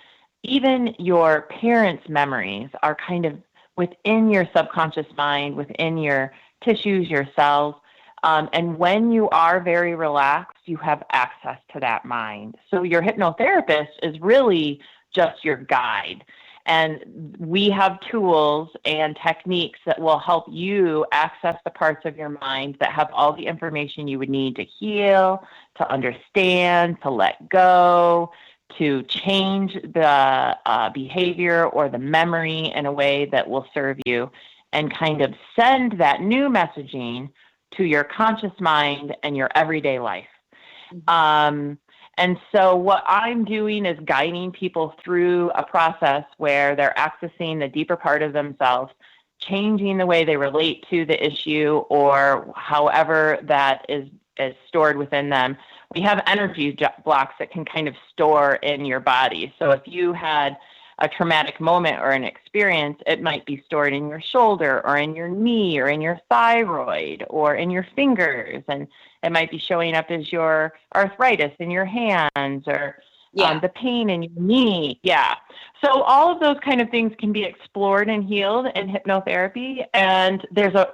even your parents' memories are kind of within your subconscious mind, within your tissues, your cells. And when you are very relaxed, you have access to that mind. So your hypnotherapist is really just your guide. And we have tools and techniques that will help you access the parts of your mind that have all the information you would need to heal, to understand, to let go, to change the behavior or the memory in a way that will serve you, and kind of send that new messaging to your conscious mind and your everyday life. And so what I'm doing is guiding people through a process where they're accessing the deeper part of themselves, changing the way they relate to the issue or however that is stored within them. We have energy blocks that can kind of store in your body. So if you had a traumatic moment or an experience, it might be stored in your shoulder or in your knee or in your thyroid or in your fingers. And it might be showing up as your arthritis in your hands or the pain in your knee. Yeah. So all of those kind of things can be explored and healed in hypnotherapy. And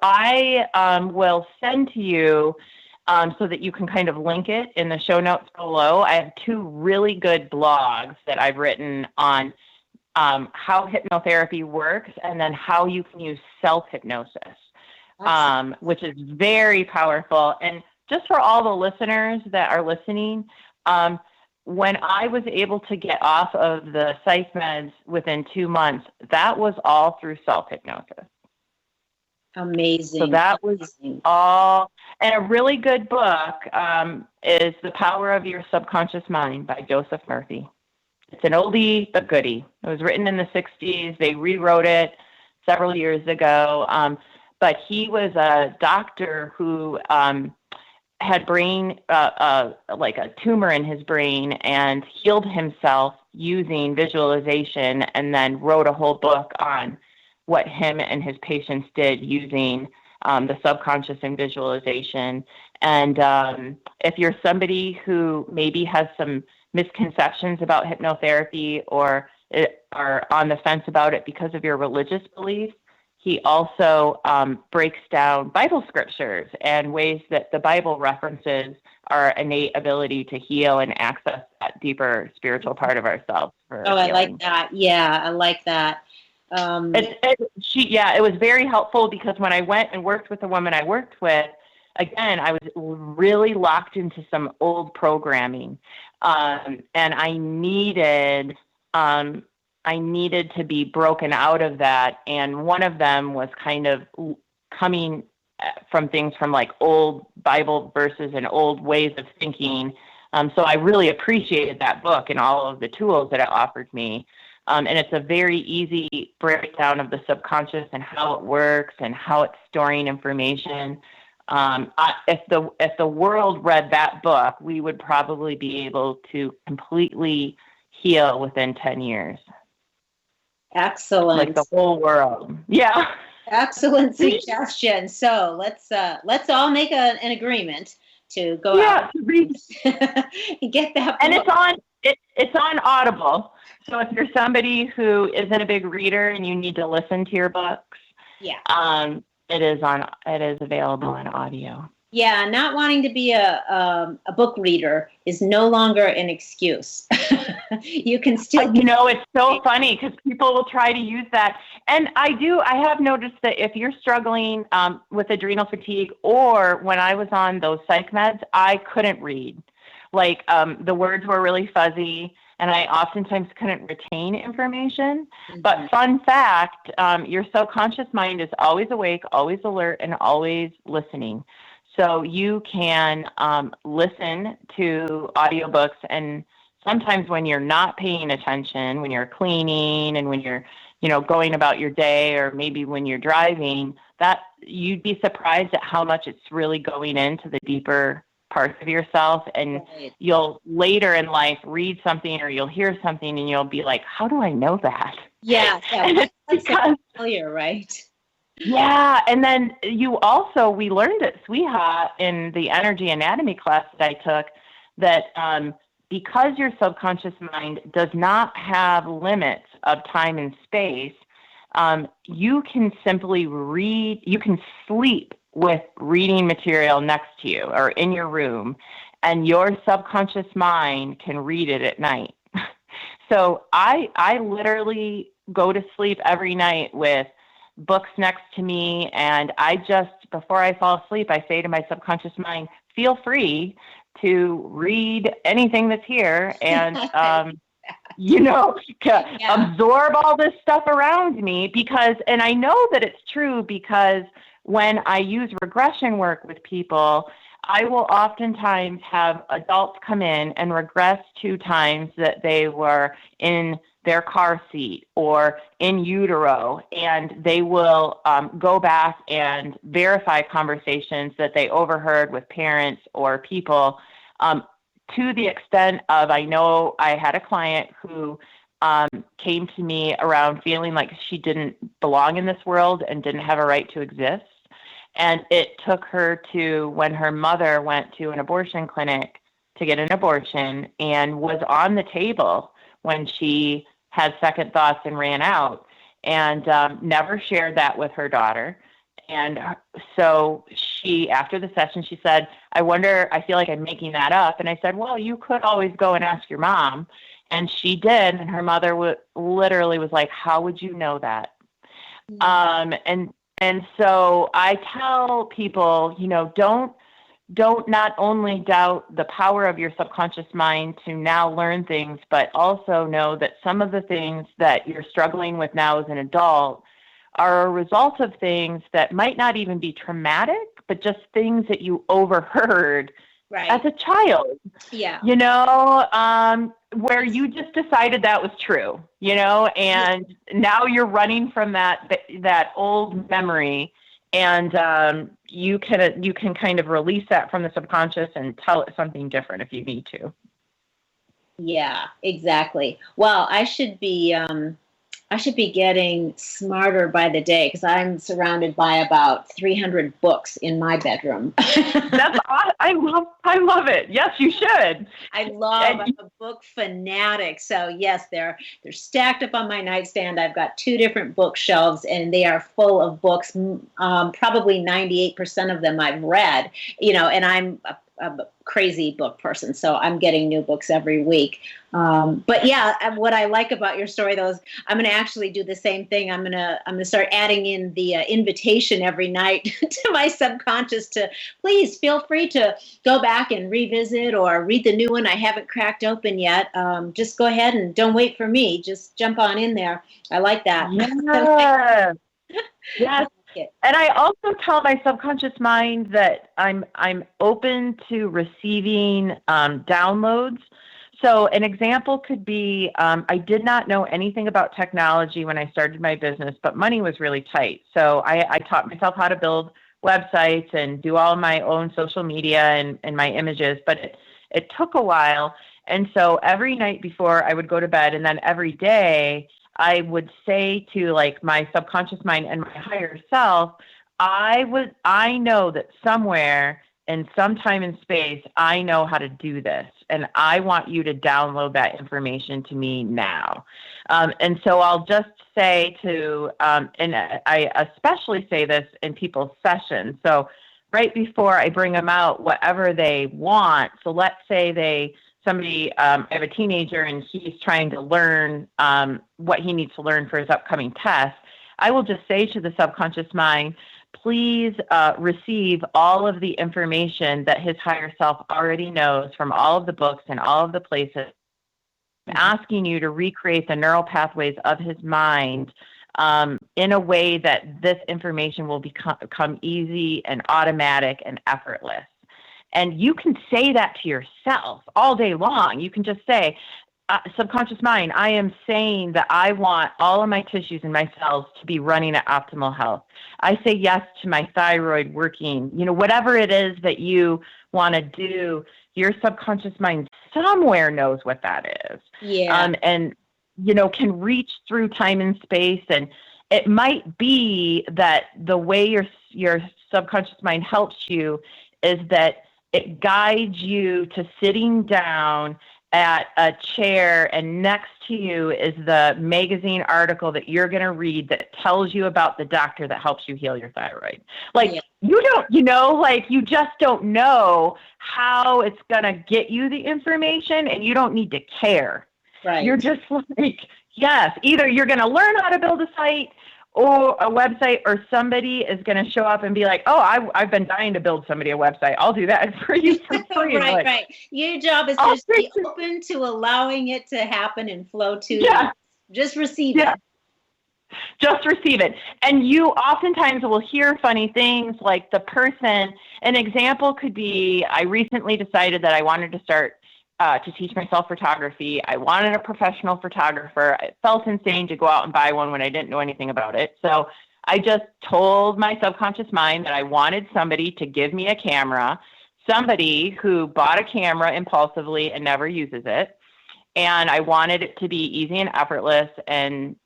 I will send to you so that you can kind of link it in the show notes below. I have 2 really good blogs that I've written on how hypnotherapy works, and then how you can use self-hypnosis, which is very powerful. And just for all the listeners that are listening, when I was able to get off of the psych meds within 2 months, that was all through self-hypnosis. Amazing. So that was all. And a really good book is The Power of Your Subconscious Mind by Joseph Murphy. It's an oldie but goodie. It was written in the 60s. They rewrote it several years ago. But he was a doctor who had brain, like a tumor in his brain, and healed himself using visualization, and then wrote a whole book on what him and his patients did using the subconscious and visualization. And if you're somebody who maybe has some misconceptions about hypnotherapy or are on the fence about it because of your religious beliefs, he also breaks down Bible scriptures and ways that the Bible references our innate ability to heal and access that deeper spiritual part of ourselves. I like that. Yeah, I like that. It was very helpful because when I went and worked with the woman I worked with, again, I was really locked into some old programming, and I needed to be broken out of that. And one of them was kind of coming from things from like old Bible verses and old ways of thinking. So I really appreciated that book and all of the tools that it offered me. And it's a very easy breakdown of the subconscious and how it works and how it's storing information. If the world read that book, we would probably be able to completely heal within 10 years. Excellent. Like the whole world. Yeah. Excellent suggestion. So let's all make an agreement to go out to read and get that book. And it's on Audible. So if you're somebody who isn't a big reader and you need to listen to your books, it is available in audio. Yeah, not wanting to be a book reader is no longer an excuse. You can still... it's so funny because people will try to use that. And I have noticed that if you're struggling with adrenal fatigue, or when I was on those psych meds, I couldn't read. Like the words were really fuzzy, and I oftentimes couldn't retain information. Mm-hmm. But fun fact, your subconscious mind is always awake, always alert, and always listening. So you can listen to audiobooks, and sometimes when you're not paying attention, when you're cleaning and when you're, going about your day, or maybe when you're driving, that you'd be surprised at how much it's really going into the deeper parts of yourself. And you'll later in life read something or you'll hear something and you'll be like, how do I know that? Yeah. That's because, familiar, right? Yeah. And then we learned at SWEHA in the energy anatomy class that I took that because your subconscious mind does not have limits of time and space, you can simply read, you can sleep with reading material next to you or in your room, and your subconscious mind can read it at night. So I literally go to sleep every night with books next to me, and before I fall asleep, I say to my subconscious mind, feel free to read anything that's here and absorb all this stuff around me, and I know that it's true because when I use regression work with people, I will oftentimes have adults come in and regress 2 times that they were in their car seat or in utero, and they will go back and verify conversations that they overheard with parents or people, to the extent of, I know I had a client who came to me around feeling like she didn't belong in this world and didn't have a right to exist. And it took her to when her mother went to an abortion clinic to get an abortion and was on the table when she had second thoughts and ran out, and never shared that with her daughter. And so after the session, she said, I feel like I'm making that up. And I said, well, you could always go and ask your mom. And she did. And her mother literally was like, how would you know that? Mm-hmm. And so I tell people, don't not only doubt the power of your subconscious mind to now learn things, but also know that some of the things that you're struggling with now as an adult are a result of things that might not even be traumatic, but just things that you overheard as a child. Yeah. Where you just decided that was true, and now you're running from that old memory, and you can kind of release that from the subconscious and tell it something different if you need to. Yeah, exactly. Well, I should be getting smarter by the day because I'm surrounded by about 300 books in my bedroom. That's awesome. I love it. Yes, you should. I love book fanatic. So yes, they're stacked up on my nightstand. I've got 2 different bookshelves, and they are full of books. Probably 98% of them I've read. And I'm a crazy book person, so I'm getting new books every week. But yeah, what I like about your story, though, is I'm going to actually do the same thing. I'm going to start adding in the invitation every night to my subconscious to please feel free to go back and revisit or read the new one I haven't cracked open yet. Just go ahead and don't wait for me. Just jump on in there. I like that. Yeah. Yes. And I also tell my subconscious mind that I'm open to receiving downloads. So an example could be, I did not know anything about technology when I started my business, but money was really tight. So I taught myself how to build websites and do all my own social media and my images, but it took a while. And so every night before I would go to bed, and then every day I would say to like my subconscious mind and my higher self, I know that somewhere in some time and space, I know how to do this. And I want you to download that information to me now. And so I'll just say to, and I especially say this in people's sessions. So right before I bring them out, whatever they want. So let's say I have a teenager and he's trying to learn what he needs to learn for his upcoming test. I will just say to the subconscious mind, please receive all of the information that his higher self already knows from all of the books and all of the places. I'm asking you to recreate the neural pathways of his mind in a way that this information will become easy and automatic and effortless. And you can say that to yourself all day long. You can just say, subconscious mind, I am saying that I want all of my tissues and my cells to be running at optimal health. I say yes to my thyroid working. Whatever it is that you want to do, your subconscious mind somewhere knows what that is. Yeah. And can reach through time and space. And it might be that the way your subconscious mind helps you is that it guides you to sitting down at a chair, and next to you is the magazine article that you're going to read that tells you about the doctor that helps you heal your thyroid. You just don't know how it's going to get you the information, and you don't need to care. Right. You're just like, yes, either you're going to learn how to build a site or a website, or somebody is going to show up and be like, oh, I've been dying to build somebody a website. I'll do that for you for free. Right. Your job is just to be open to allowing it to happen and flow to you. Just receive it. Just receive it. And you oftentimes will hear funny things like an example could be, I recently decided that I wanted to start to teach myself photography. I wanted a professional photographer. It felt insane to go out and buy one when I didn't know anything about it. So I just told my subconscious mind that I wanted somebody to give me a camera, somebody who bought a camera impulsively and never uses it. And I wanted it to be easy and effortless and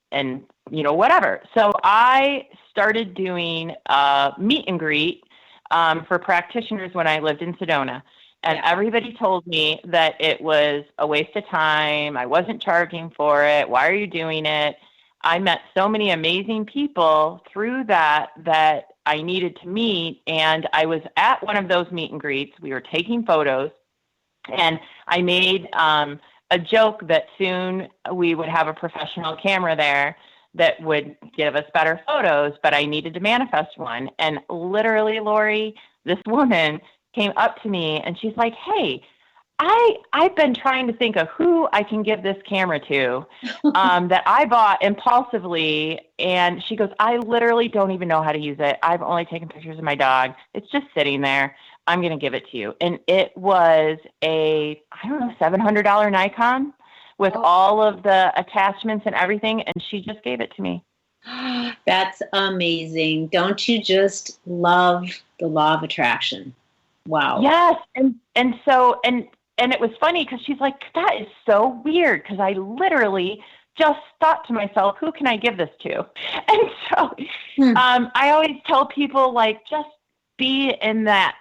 whatever. So I started doing a meet and greet for practitioners when I lived in Sedona. And everybody told me that it was a waste of time. I wasn't charging for it. Why are you doing it? I met so many amazing people through that I needed to meet. And I was at one of those meet and greets. We were taking photos. And I made a joke that soon we would have a professional camera there that would give us better photos, but I needed to manifest one. And literally, Loree, this woman came up to me and she's like, hey, I've been trying to think of who I can give this camera to that I bought impulsively. And she goes, I literally don't even know how to use it. I've only taken pictures of my dog. It's just sitting there. I'm going to give it to you. And it was a, $700 Nikon with all of the attachments and everything. And she just gave it to me. That's amazing. Don't you just love the law of attraction? Wow. Yes. And it was funny because she's like, that is so weird. Because I literally just thought to myself, who can I give this to? And so I always tell people, like, just be in that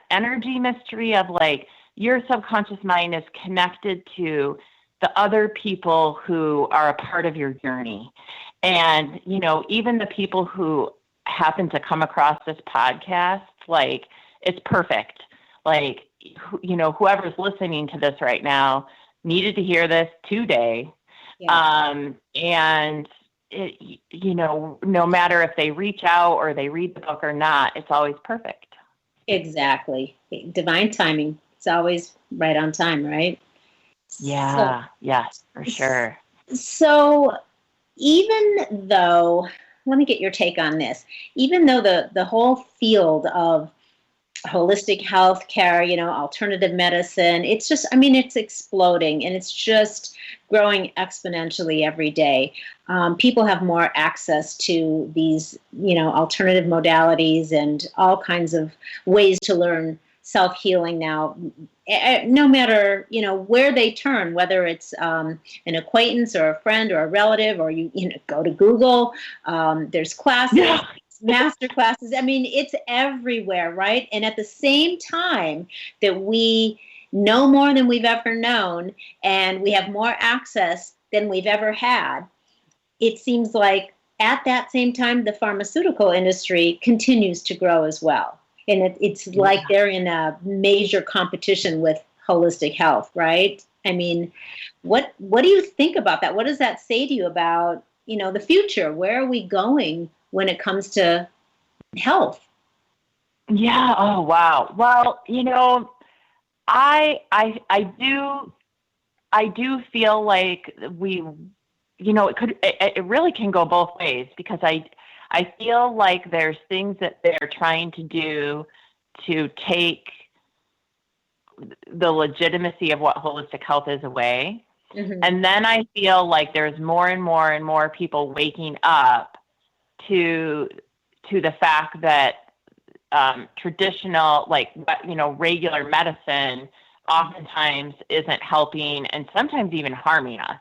energy mystery of like, your subconscious mind is connected to the other people who are a part of your journey. And, even the people who happen to come across this podcast, like, it's perfect. Like, whoever's listening to this right now needed to hear this today. Yeah. And it, no matter if they reach out or they read the book or not, it's always perfect. Exactly. Divine timing. It's always right on time, right? Yeah. Yes, for sure. So even though, let me get your take on this, even though the whole field of holistic health care, alternative medicine, it's exploding, and it's just growing exponentially every day. People have more access to these, alternative modalities and all kinds of ways to learn self-healing now, no matter, where they turn, whether it's an acquaintance or a friend or a relative, or you go to Google, there's classes. Yeah. Master classes. It's everywhere, right? And at the same time that we know more than we've ever known, and we have more access than we've ever had, it seems like at that same time, the pharmaceutical industry continues to grow as well. And it's like they're in a major competition with holistic health, right? What do you think about that? What does that say to you about, the future? Where are we going when it comes to health? Yeah. Oh, wow. Well, I do feel like we, it really can go both ways, because I feel like there's things that they're trying to do to take the legitimacy of what holistic health is away. Mm-hmm. And then I feel like there's more and more and more people waking up to the fact that traditional, regular medicine oftentimes isn't helping, and sometimes even harming us.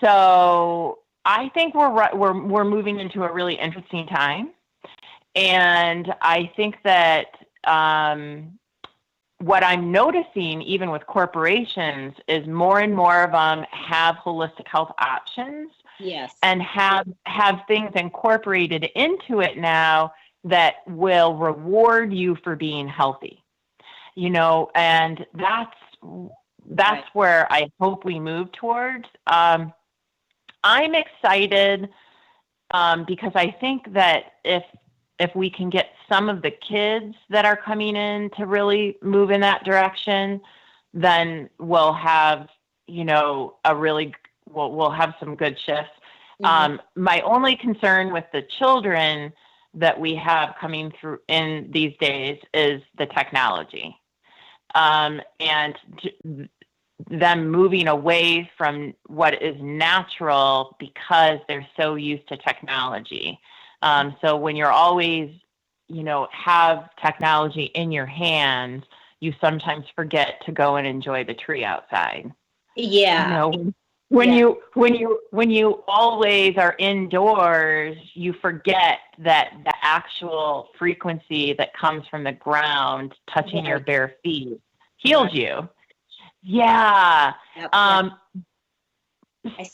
So I think we're moving into a really interesting time, and I think that what I'm noticing, even with corporations, is more and more of them have holistic health options. Yes. And have things incorporated into it now that will reward you for being healthy, and that's right. Where I hope we move towards. I'm excited because I think that if we can get some of the kids that are coming in to really move in that direction, then we'll have, we'll have some good shifts. Mm-hmm. My only concern with the children that we have coming through in these days is the technology, and them moving away from what is natural because they're so used to technology. So when you're always, have technology in your hands, you sometimes forget to go and enjoy the tree outside. Yeah. When you always are indoors, you forget that the actual frequency that comes from the ground touching your bare feet heals you. Yeah. Yep.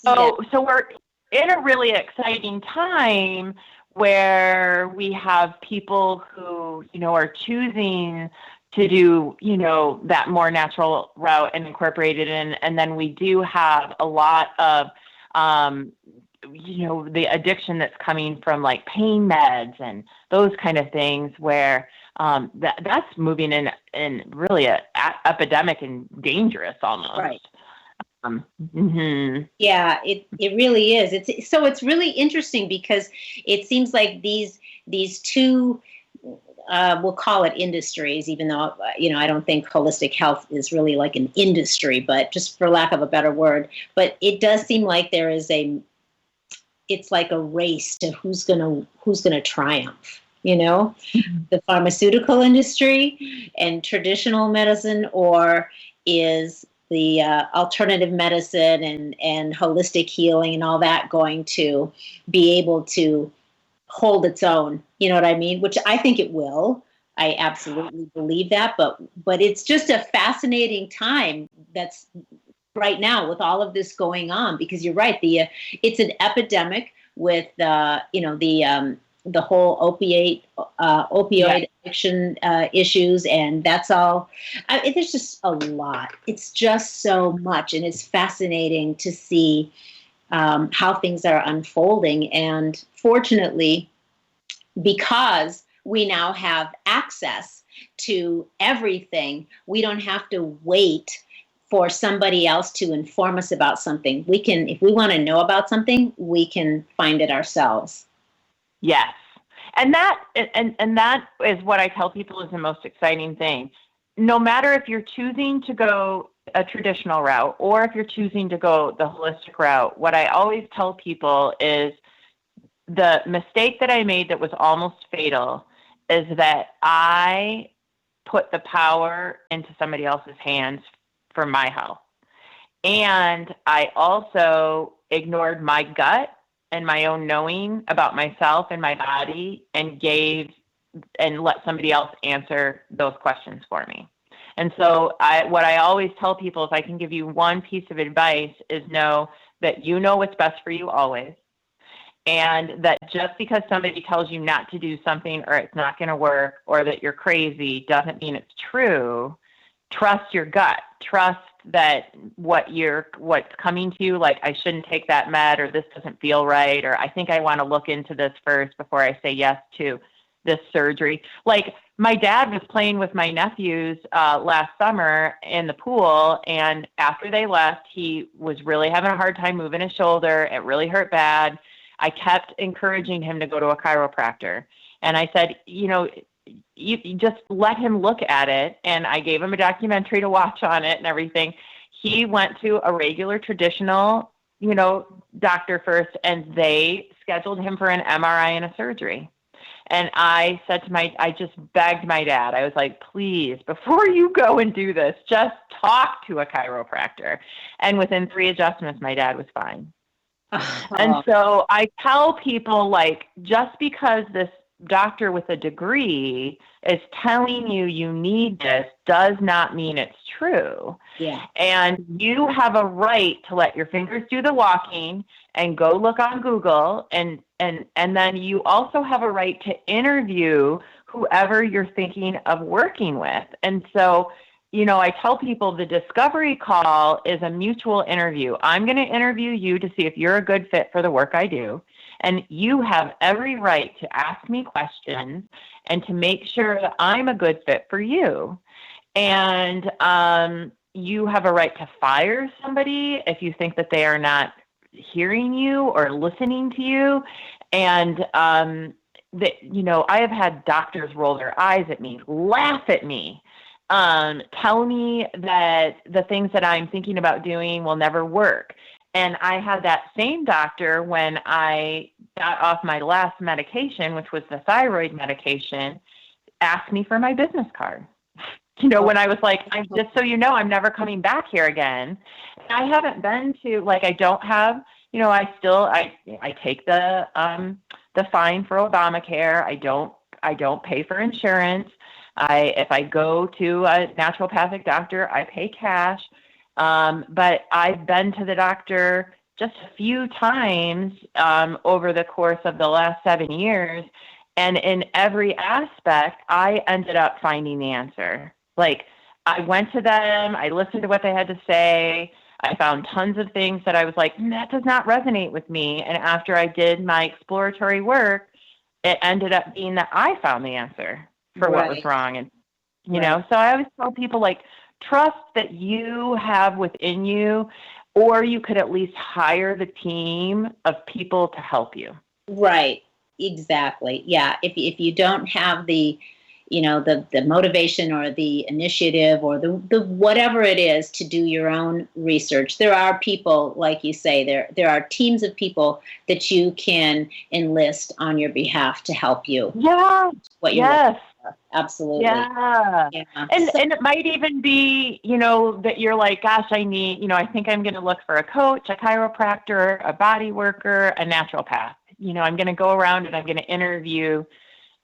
So we're in a really exciting time where we have people who, are choosing to do, that more natural route and incorporate it in. And then we do have a lot of, the addiction that's coming from like pain meds and those kind of things where that's moving in really a epidemic and dangerous almost. Right. Mm-hmm. Yeah, it really is. It's really interesting because it seems like these two, we'll call it industries, even though, I don't think holistic health is really like an industry, but just for lack of a better word, but it does seem like there is it's like a race to who's gonna triumph, mm-hmm. the pharmaceutical industry and traditional medicine, or is the alternative medicine and holistic healing and all that going to be able to hold its own, you know what I mean? Which I think it will. I absolutely believe that, but it's just a fascinating time that's right now with all of this going on, because you're right, it's an epidemic with the whole opioid addiction issues, and that's all. There's just a lot. It's just so much, and it's fascinating to see how things are unfolding. And fortunately, because we now have access to everything, we don't have to wait for somebody else to inform us about something. We can, if we want to know about something, we can find it ourselves. Yes. And that is what I tell people is the most exciting thing. No matter if you're choosing to go a traditional route or if you're choosing to go the holistic route, what I always tell people is the mistake that I made that was almost fatal is that I put the power into somebody else's hands for my health. And I also ignored my gut and my own knowing about myself and my body and let somebody else answer those questions for me. And so what I always tell people, if I can give you one piece of advice, is know that you know what's best for you always. And that just because somebody tells you not to do something or it's not going to work or that you're crazy doesn't mean it's true. Trust your gut. Trust that what's coming to you, like I shouldn't take that med, or this doesn't feel right, or I think I want to look into this first before I say yes to this surgery. Like my dad was playing with my nephews last summer in the pool, and after they left, he was really having a hard time moving his shoulder. It really hurt bad. I kept encouraging him to go to a chiropractor. And I said, you just let him look at it. And I gave him a documentary to watch on it and everything. He went to a regular traditional, doctor first, and they scheduled him for an MRI and a surgery. And I said I just begged my dad. I was like, please, before you go and do this, just talk to a chiropractor. And within 3 adjustments, my dad was fine. And so I tell people, like, just because this doctor with a degree is telling you need this does not mean it's true. Yeah. And you have a right to let your fingers do the walking and go look on Google, and then you also have a right to interview whoever you're thinking of working with. And so I tell people the discovery call is a mutual interview. I'm going to interview you to see if you're a good fit for the work I do. And you have every right to ask me questions and to make sure that I'm a good fit for you. And you have a right to fire somebody if you think that they are not hearing you or listening to you. And I have had doctors roll their eyes at me, laugh at me, tell me that the things that I'm thinking about doing will never work. And I had that same doctor when I got off my last medication, which was the thyroid medication, ask me for my business card. When I was like, just so you know, I'm never coming back here again. I haven't been to, I don't have, I take the fine for Obamacare. I don't pay for insurance. If I go to a naturopathic doctor, I pay cash. But I've been to the doctor just a few times over the course of the last 7 years. And in every aspect, I ended up finding the answer. Like, I went to them, I listened to what they had to say. I found tons of things that I was like, that does not resonate with me. And after I did my exploratory work, it ended up being that I found the answer for what was wrong. And, so I always tell people, like, trust that you have within you, or you could at least hire the team of people to help you. Right. Exactly. Yeah. If you don't have the motivation or the initiative or the whatever it is to do your own research, there are people, like you say, there are teams of people that you can enlist on your behalf to help you. Yeah. Yes. Absolutely. Yeah. And it might even be, that you're like, gosh, I need, I think I'm going to look for a coach, a chiropractor, a body worker, a naturopath. I'm going to go around and I'm going to interview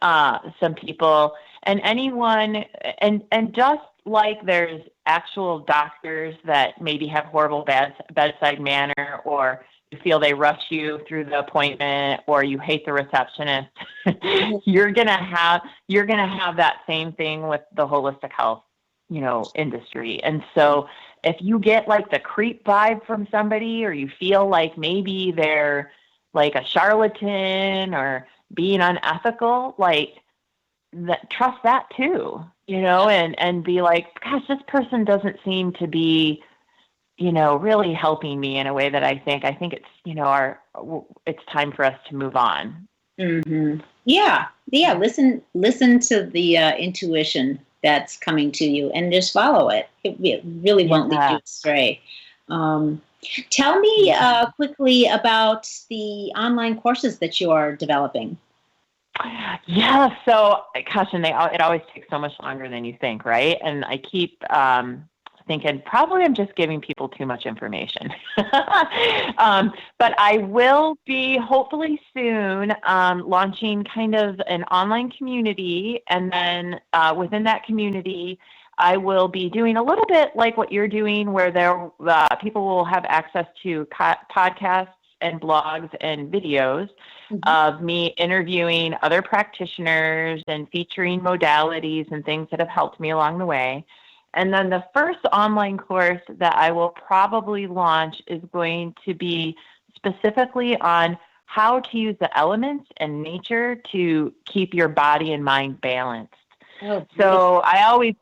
some people. And anyone, and just like there's actual doctors that maybe have horrible bedside manner, or you feel they rush you through the appointment, or you hate the receptionist, you're gonna have that same thing with the holistic health, industry. And so if you get like the creep vibe from somebody, or you feel like maybe they're like a charlatan or being unethical, like trust that too, and be like, gosh, this person doesn't seem to be, really helping me in a way that I think it's, it's time for us to move on. Mm-hmm. Yeah. Listen to the intuition that's coming to you, and just follow it. It really won't lead you astray. Tell me quickly about the online courses that you are developing. Yeah. So, gosh, and it always takes so much longer than you think, right? And I keep thinking probably I'm just giving people too much information. But I will be hopefully soon launching kind of an online community, and then within that community, I will be doing a little bit like what you're doing, where people will have access to podcasts and blogs and videos of me interviewing other practitioners and featuring modalities and things that have helped me along the way. And then the first online course that I will probably launch is going to be specifically on how to use the elements and nature to keep your body and mind balanced. So I always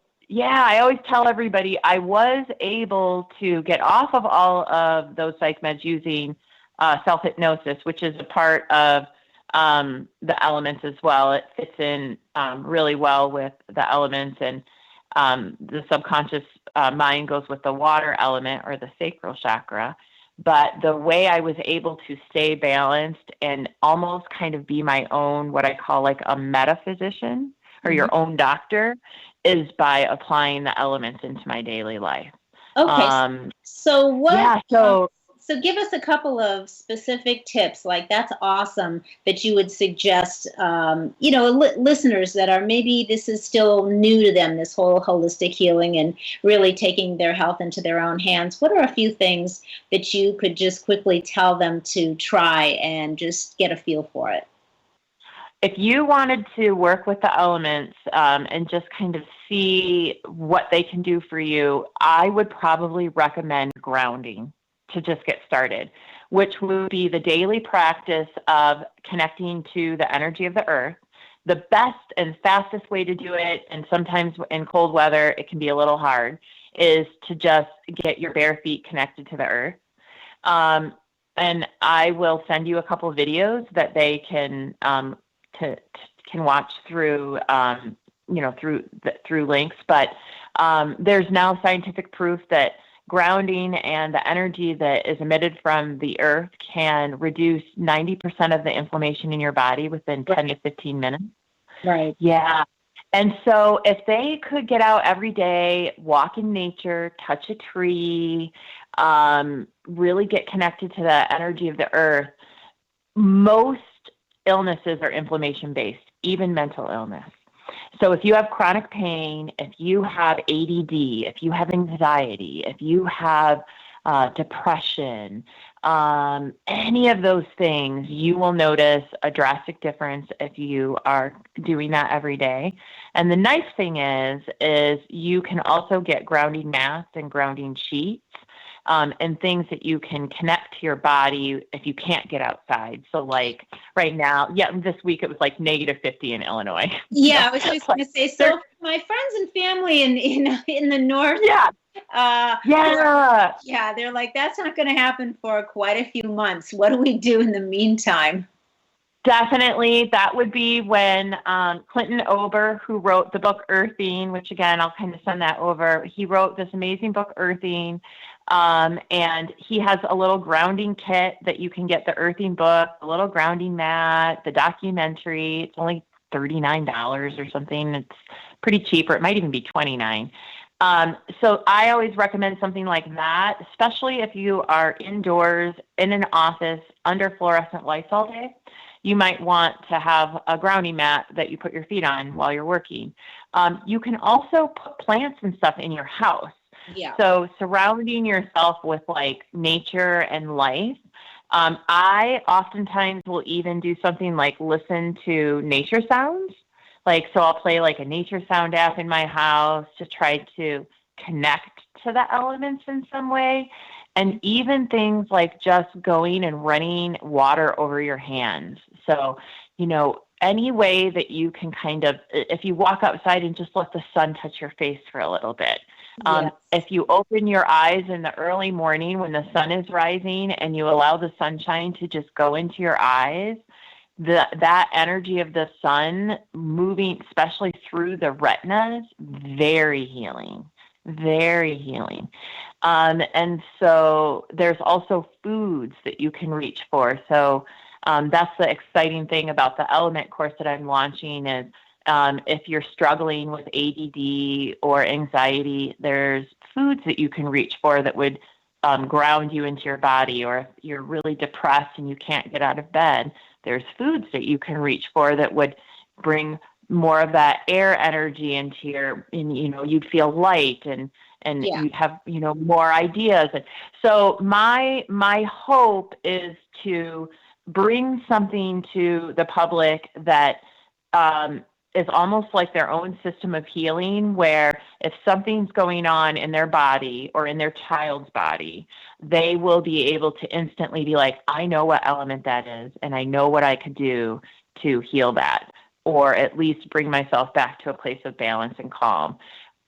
tell everybody I was able to get off of all of those psych meds using self-hypnosis, which is a part of the elements as well. It fits in really well with the elements, and the subconscious mind goes with the water element or the sacral chakra. But the way I was able to stay balanced and almost kind of be my own, what I call like a metaphysician or your own doctor, is by applying the elements into my daily life. Okay. So what? Yeah, so give us a couple of specific tips. Like, that's awesome that you would suggest, listeners that are, maybe this is still new to them, this whole holistic healing and really taking their health into their own hands. What are a few things that you could just quickly tell them to try and just get a feel for it? If you wanted to work with the elements and just kind of see what they can do for you, I would probably recommend grounding to just get started, which would be the daily practice of connecting to the energy of the earth. The best and fastest way to do it, and sometimes in cold weather it can be a little hard, is to just get your bare feet connected to the earth. And I will send you a couple of videos that they can watch through through links. But there's now scientific proof that grounding and the energy that is emitted from the earth can reduce 90% of the inflammation in your body within 10 to 15 minutes. Right. Yeah. And so if they could get out every day, walk in nature, touch a tree, really get connected to the energy of the earth, most illnesses are inflammation-based, even mental illness. So if you have chronic pain, if you have ADD, if you have anxiety, if you have depression, any of those things, you will notice a drastic difference if you are doing that every day. And the nice thing is you can also get grounding mats and grounding sheets. And things that you can connect to your body if you can't get outside. So like right now, this week it was like -50 in Illinois. Yeah, I was just going to say, so my friends and family in the north, they're like, that's not going to happen for quite a few months. What do we do in the meantime? Definitely. That would be when Clinton Ober, who wrote the book Earthing, which again, I'll kind of send that over. He wrote this amazing book, Earthing. And he has a little grounding kit that you can get, the Earthing book, a little grounding mat, the documentary. It's only $39 or something. It's pretty cheap, or it might even be $29. So I always recommend something like that, especially if you are indoors in an office under fluorescent lights all day. you might want to have a grounding mat that you put your feet on while you're working. You can also put plants and stuff in your house. Yeah. So surrounding yourself with like nature and life. I oftentimes will even do something like listen to nature sounds. Like, so I'll play like a nature sound app in my house to try to connect to the elements in some way. And even things like just going and running water over your hands. So, any way that you can kind of, if you walk outside and just let the sun touch your face for a little bit. Yes. If you open your eyes in the early morning when the sun is rising and you allow the sunshine to just go into your eyes, that energy of the sun moving, especially through the retinas, very healing, very healing. And so there's also foods that you can reach for. So that's the exciting thing about the Element course that I'm launching is if you're struggling with ADD or anxiety, there's foods that you can reach for that would ground you into your body. Or if you're really depressed and you can't get out of bed, there's foods that you can reach for that would bring more of that air energy into you'd feel light and you'd have, more ideas. And so my hope is to bring something to the public that is almost like their own system of healing, where if something's going on in their body or in their child's body, they will be able to instantly be like, I know what element that is, and I know what I could do to heal that, or at least bring myself back to a place of balance and calm,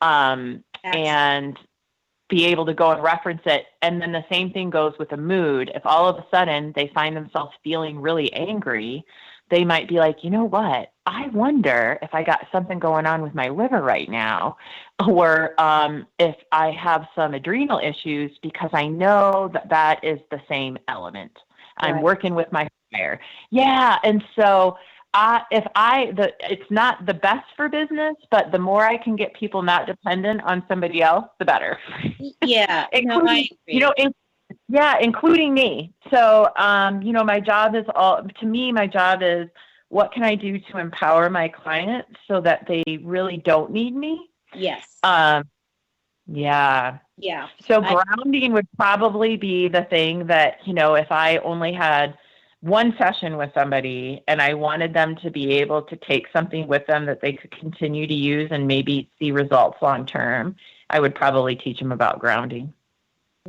and be able to go and reference it. And then the same thing goes with a mood. If all of a sudden they find themselves feeling really angry, they might be like, you know what? I wonder if I got something going on with my liver right now, or if I have some adrenal issues, because I know that is the same element. I'm working with my fire. Yeah. And so it's not the best for business, but the more I can get people not dependent on somebody else, the better. Yeah. Including, including me. So, my job is what can I do to empower my clients so that they really don't need me? Yes. Yeah. Yeah. So grounding would probably be the thing that, if I only had one session with somebody and I wanted them to be able to take something with them that they could continue to use and maybe see results long term, I would probably teach them about grounding.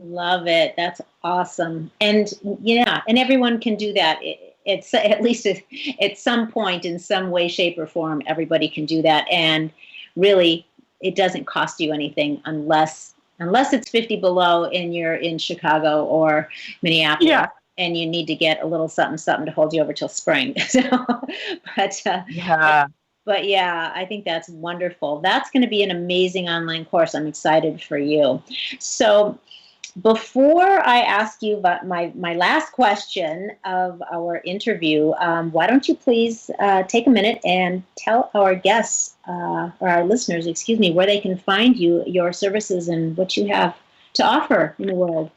Love it. That's awesome. And and everyone can do that. It's at least at some point, in some way, shape, or form, everybody can do that. And really, it doesn't cost you anything unless it's 50 below and you're in Chicago or Minneapolis. Yeah. And you need to get a little something to hold you over till spring. But yeah, I think that's wonderful. That's going to be an amazing online course. I'm excited for you. So before I ask you about my last question of our interview, why don't you please take a minute and tell our guests, or our listeners, where they can find you, your services, and what you have to offer in the world.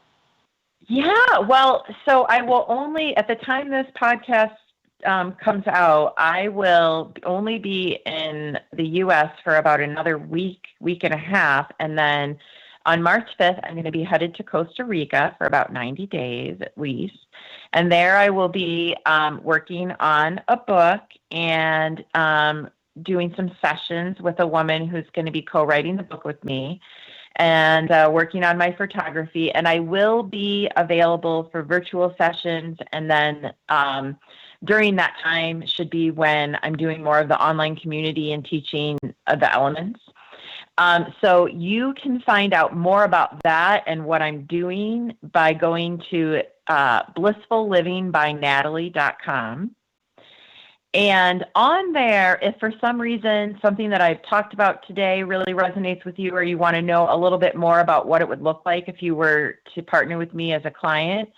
Yeah, well, so I will only, at the time this podcast comes out, I will only be in the U.S. for about another week and a half. And then on March 5th, I'm going to be headed to Costa Rica for about 90 days at least. And there I will be working on a book and doing some sessions with a woman who's going to be co-writing the book with me, and working on my photography. And I will be available for virtual sessions. And then during that time should be when I'm doing more of the online community and teaching the elements. So you can find out more about that and what I'm doing by going to blissfullivingbyNatalie.com. And on there, if for some reason something that I've talked about today really resonates with you, or you want to know a little bit more about what it would look like if you were to partner with me as a client,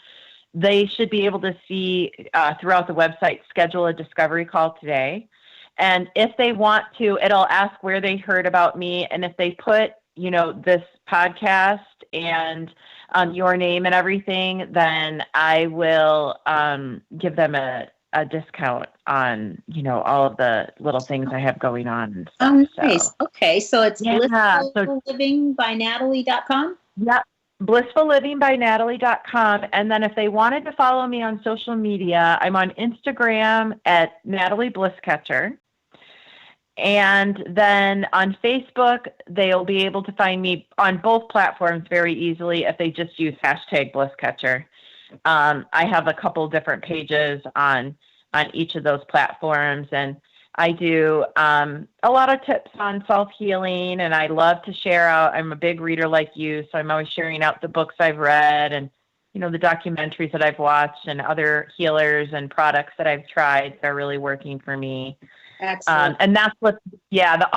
they should be able to see throughout the website, schedule a discovery call today. And if they want to, it'll ask where they heard about me. And if they put, this podcast and your name and everything, then I will give them a a discount on, all of the little things I have going on and Oh, stuff. nice. So, Okay. So it's yeah. blissfullivingbyNatalie.com? Yep. blissfullivingbyNatalie.com. And then if they wanted to follow me on social media, I'm on Instagram at Natalie Blisscatcher. And then on Facebook, they'll be able to find me on both platforms very easily if they just use #Blisscatcher. I have a couple different pages on each of those platforms, and I do a lot of tips on self-healing, and I love to share out. I'm a big reader like you, so I'm always sharing out the books I've read and, the documentaries that I've watched and other healers and products that I've tried that are really working for me. Excellent. And that's the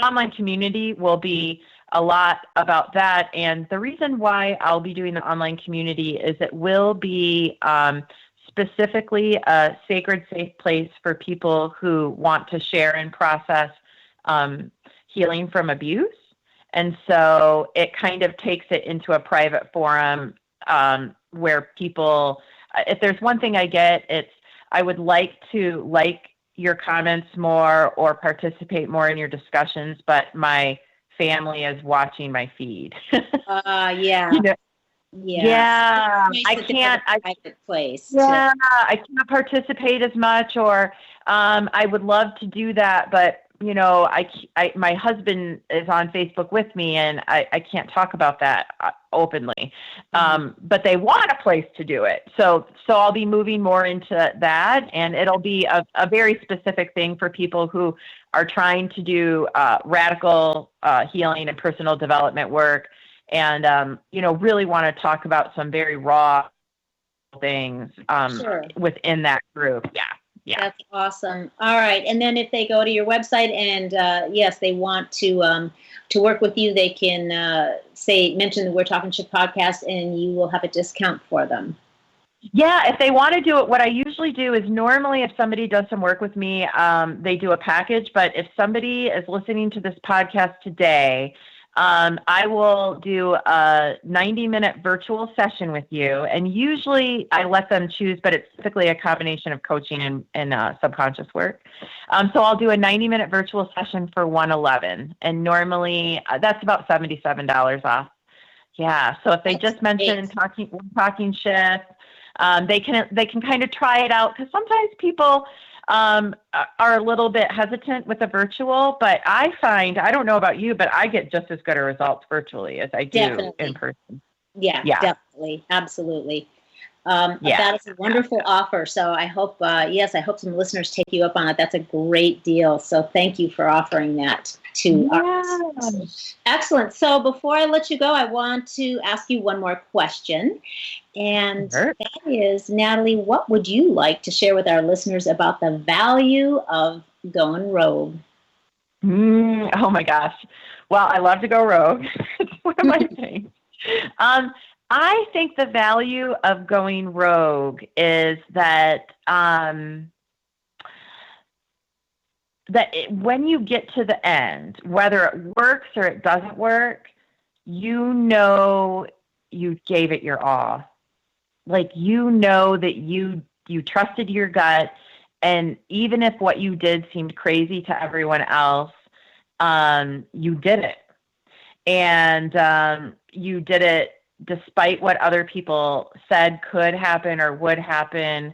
online community will be a lot about that. And the reason why I'll be doing the online community is it will be specifically a sacred, safe place for people who want to share and process healing from abuse. And so it kind of takes it into a private forum where people, if there's one thing I get, I would like to your comments more or participate more in your discussions, but my family is watching my feed. Yeah. Yeah. Nice I can't. Private place. Yeah, I can't participate as much, or I would love to do that, but my husband is on Facebook with me, and I can't talk about that openly. But they want a place to do it, so I'll be moving more into that, and it'll be a very specific thing for people who are trying to do radical healing and personal development work, and really want to talk about some very raw things within that group. Yeah. That's awesome. All right. And then if they go to your website and yes, they want to work with you, they can mention the We're Talking Shit podcast, and you will have a discount for them. Yeah, if they want to do it, what I usually do is normally if somebody does some work with me, they do a package. But if somebody is listening to this podcast today, I will do a 90-minute virtual session with you. And usually I let them choose, but it's typically a combination of coaching and subconscious work. So I'll do a 90-minute virtual session for $111. And normally that's about $77 off. Yeah. So if they just mention talking shift, they can kind of try it out, because sometimes people are a little bit hesitant with the virtual, but I find, I don't know about you, but I get just as good a results virtually as I do in person. Yeah, definitely. Absolutely. That is a wonderful offer. So I hope, I hope some listeners take you up on it. That's a great deal. So thank you for offering that to our listeners. Excellent. So before I let you go, I want to ask you one more question. And that is, Natalie, what would you like to share with our listeners about the value of going rogue? Oh my gosh. Well, I love to go rogue. It's one of my things. I think the value of going rogue is that when you get to the end, whether it works or it doesn't work, you gave it your all. Like, that you trusted your gut, and even if what you did seemed crazy to everyone else, you did it. And you did it despite what other people said could happen or would happen.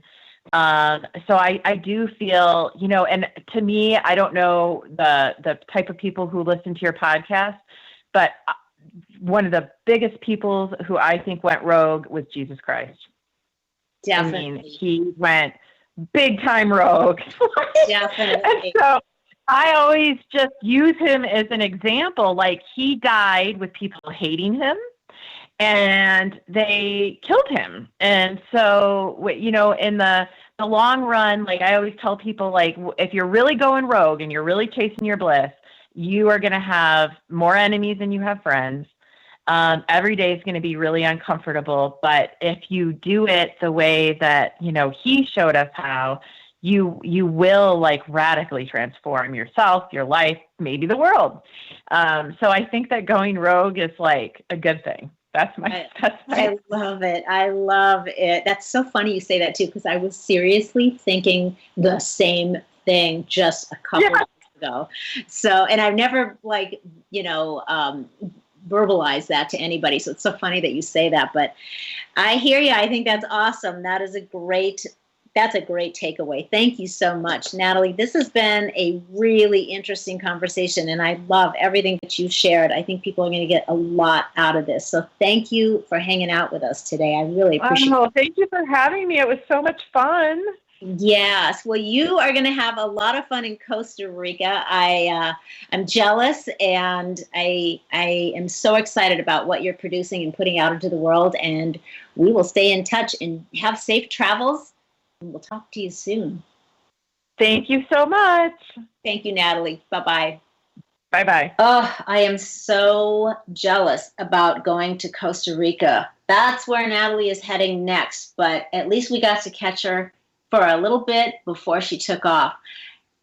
So I do feel, and to me, I don't know the type of people who listen to your podcast, but one of the biggest people who I think went rogue was Jesus Christ. Definitely. I mean, he went big time rogue. Definitely. And so I always just use him as an example. Like, he died with people hating him, and they killed him. And so, in the long run, like, I always tell people, like, if you're really going rogue and you're really chasing your bliss, you are going to have more enemies than you have friends. Every day is going to be really uncomfortable. But if you do it the way that, he showed us how, you will, like, radically transform yourself, your life, maybe the world. So I think that going rogue is like a good thing. I love it. I love it. That's so funny you say that too, because I was seriously thinking the same thing just a couple of days ago. So, and I've never verbalized that to anybody. So it's so funny that you say that, but I hear you. I think that's awesome. That's a great takeaway. Thank you so much, Natalie. This has been a really interesting conversation, and I love everything that you've shared. I think people are going to get a lot out of this. So thank you for hanging out with us today. I really appreciate it. Thank you for having me. It was so much fun. Yes. Well, you are going to have a lot of fun in Costa Rica. I'm jealous, and I am so excited about what you're producing and putting out into the world, and we will stay in touch and have safe travels. We'll talk to you soon. Thank you so much. Thank you, Natalie. Bye-bye. Bye-bye. Oh, I am so jealous about going to Costa Rica. That's where Natalie is heading next, but at least we got to catch her for a little bit before she took off.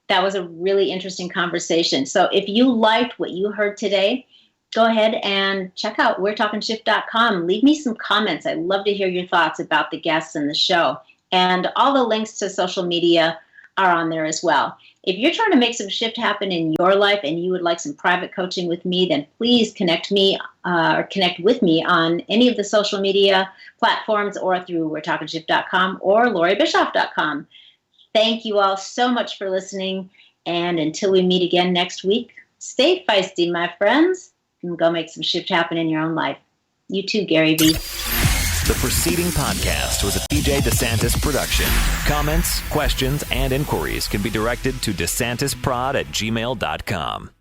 That was a really interesting conversation. So if you liked what you heard today, go ahead and check out we'retalkingshift.com. Leave me some comments. I'd love to hear your thoughts about the guests and the show. And all the links to social media are on there as well. If you're trying to make some shift happen in your life and you would like some private coaching with me, then please connect with me on any of the social media platforms or through we'retalkingshift.com or LoreeBischoff.com. Thank you all so much for listening. And until we meet again next week, stay feisty, my friends, and go make some shift happen in your own life. You too, Gary V. The preceding podcast was a PJ DeSantis production. Comments, questions, and inquiries can be directed to DeSantisProd@gmail.com.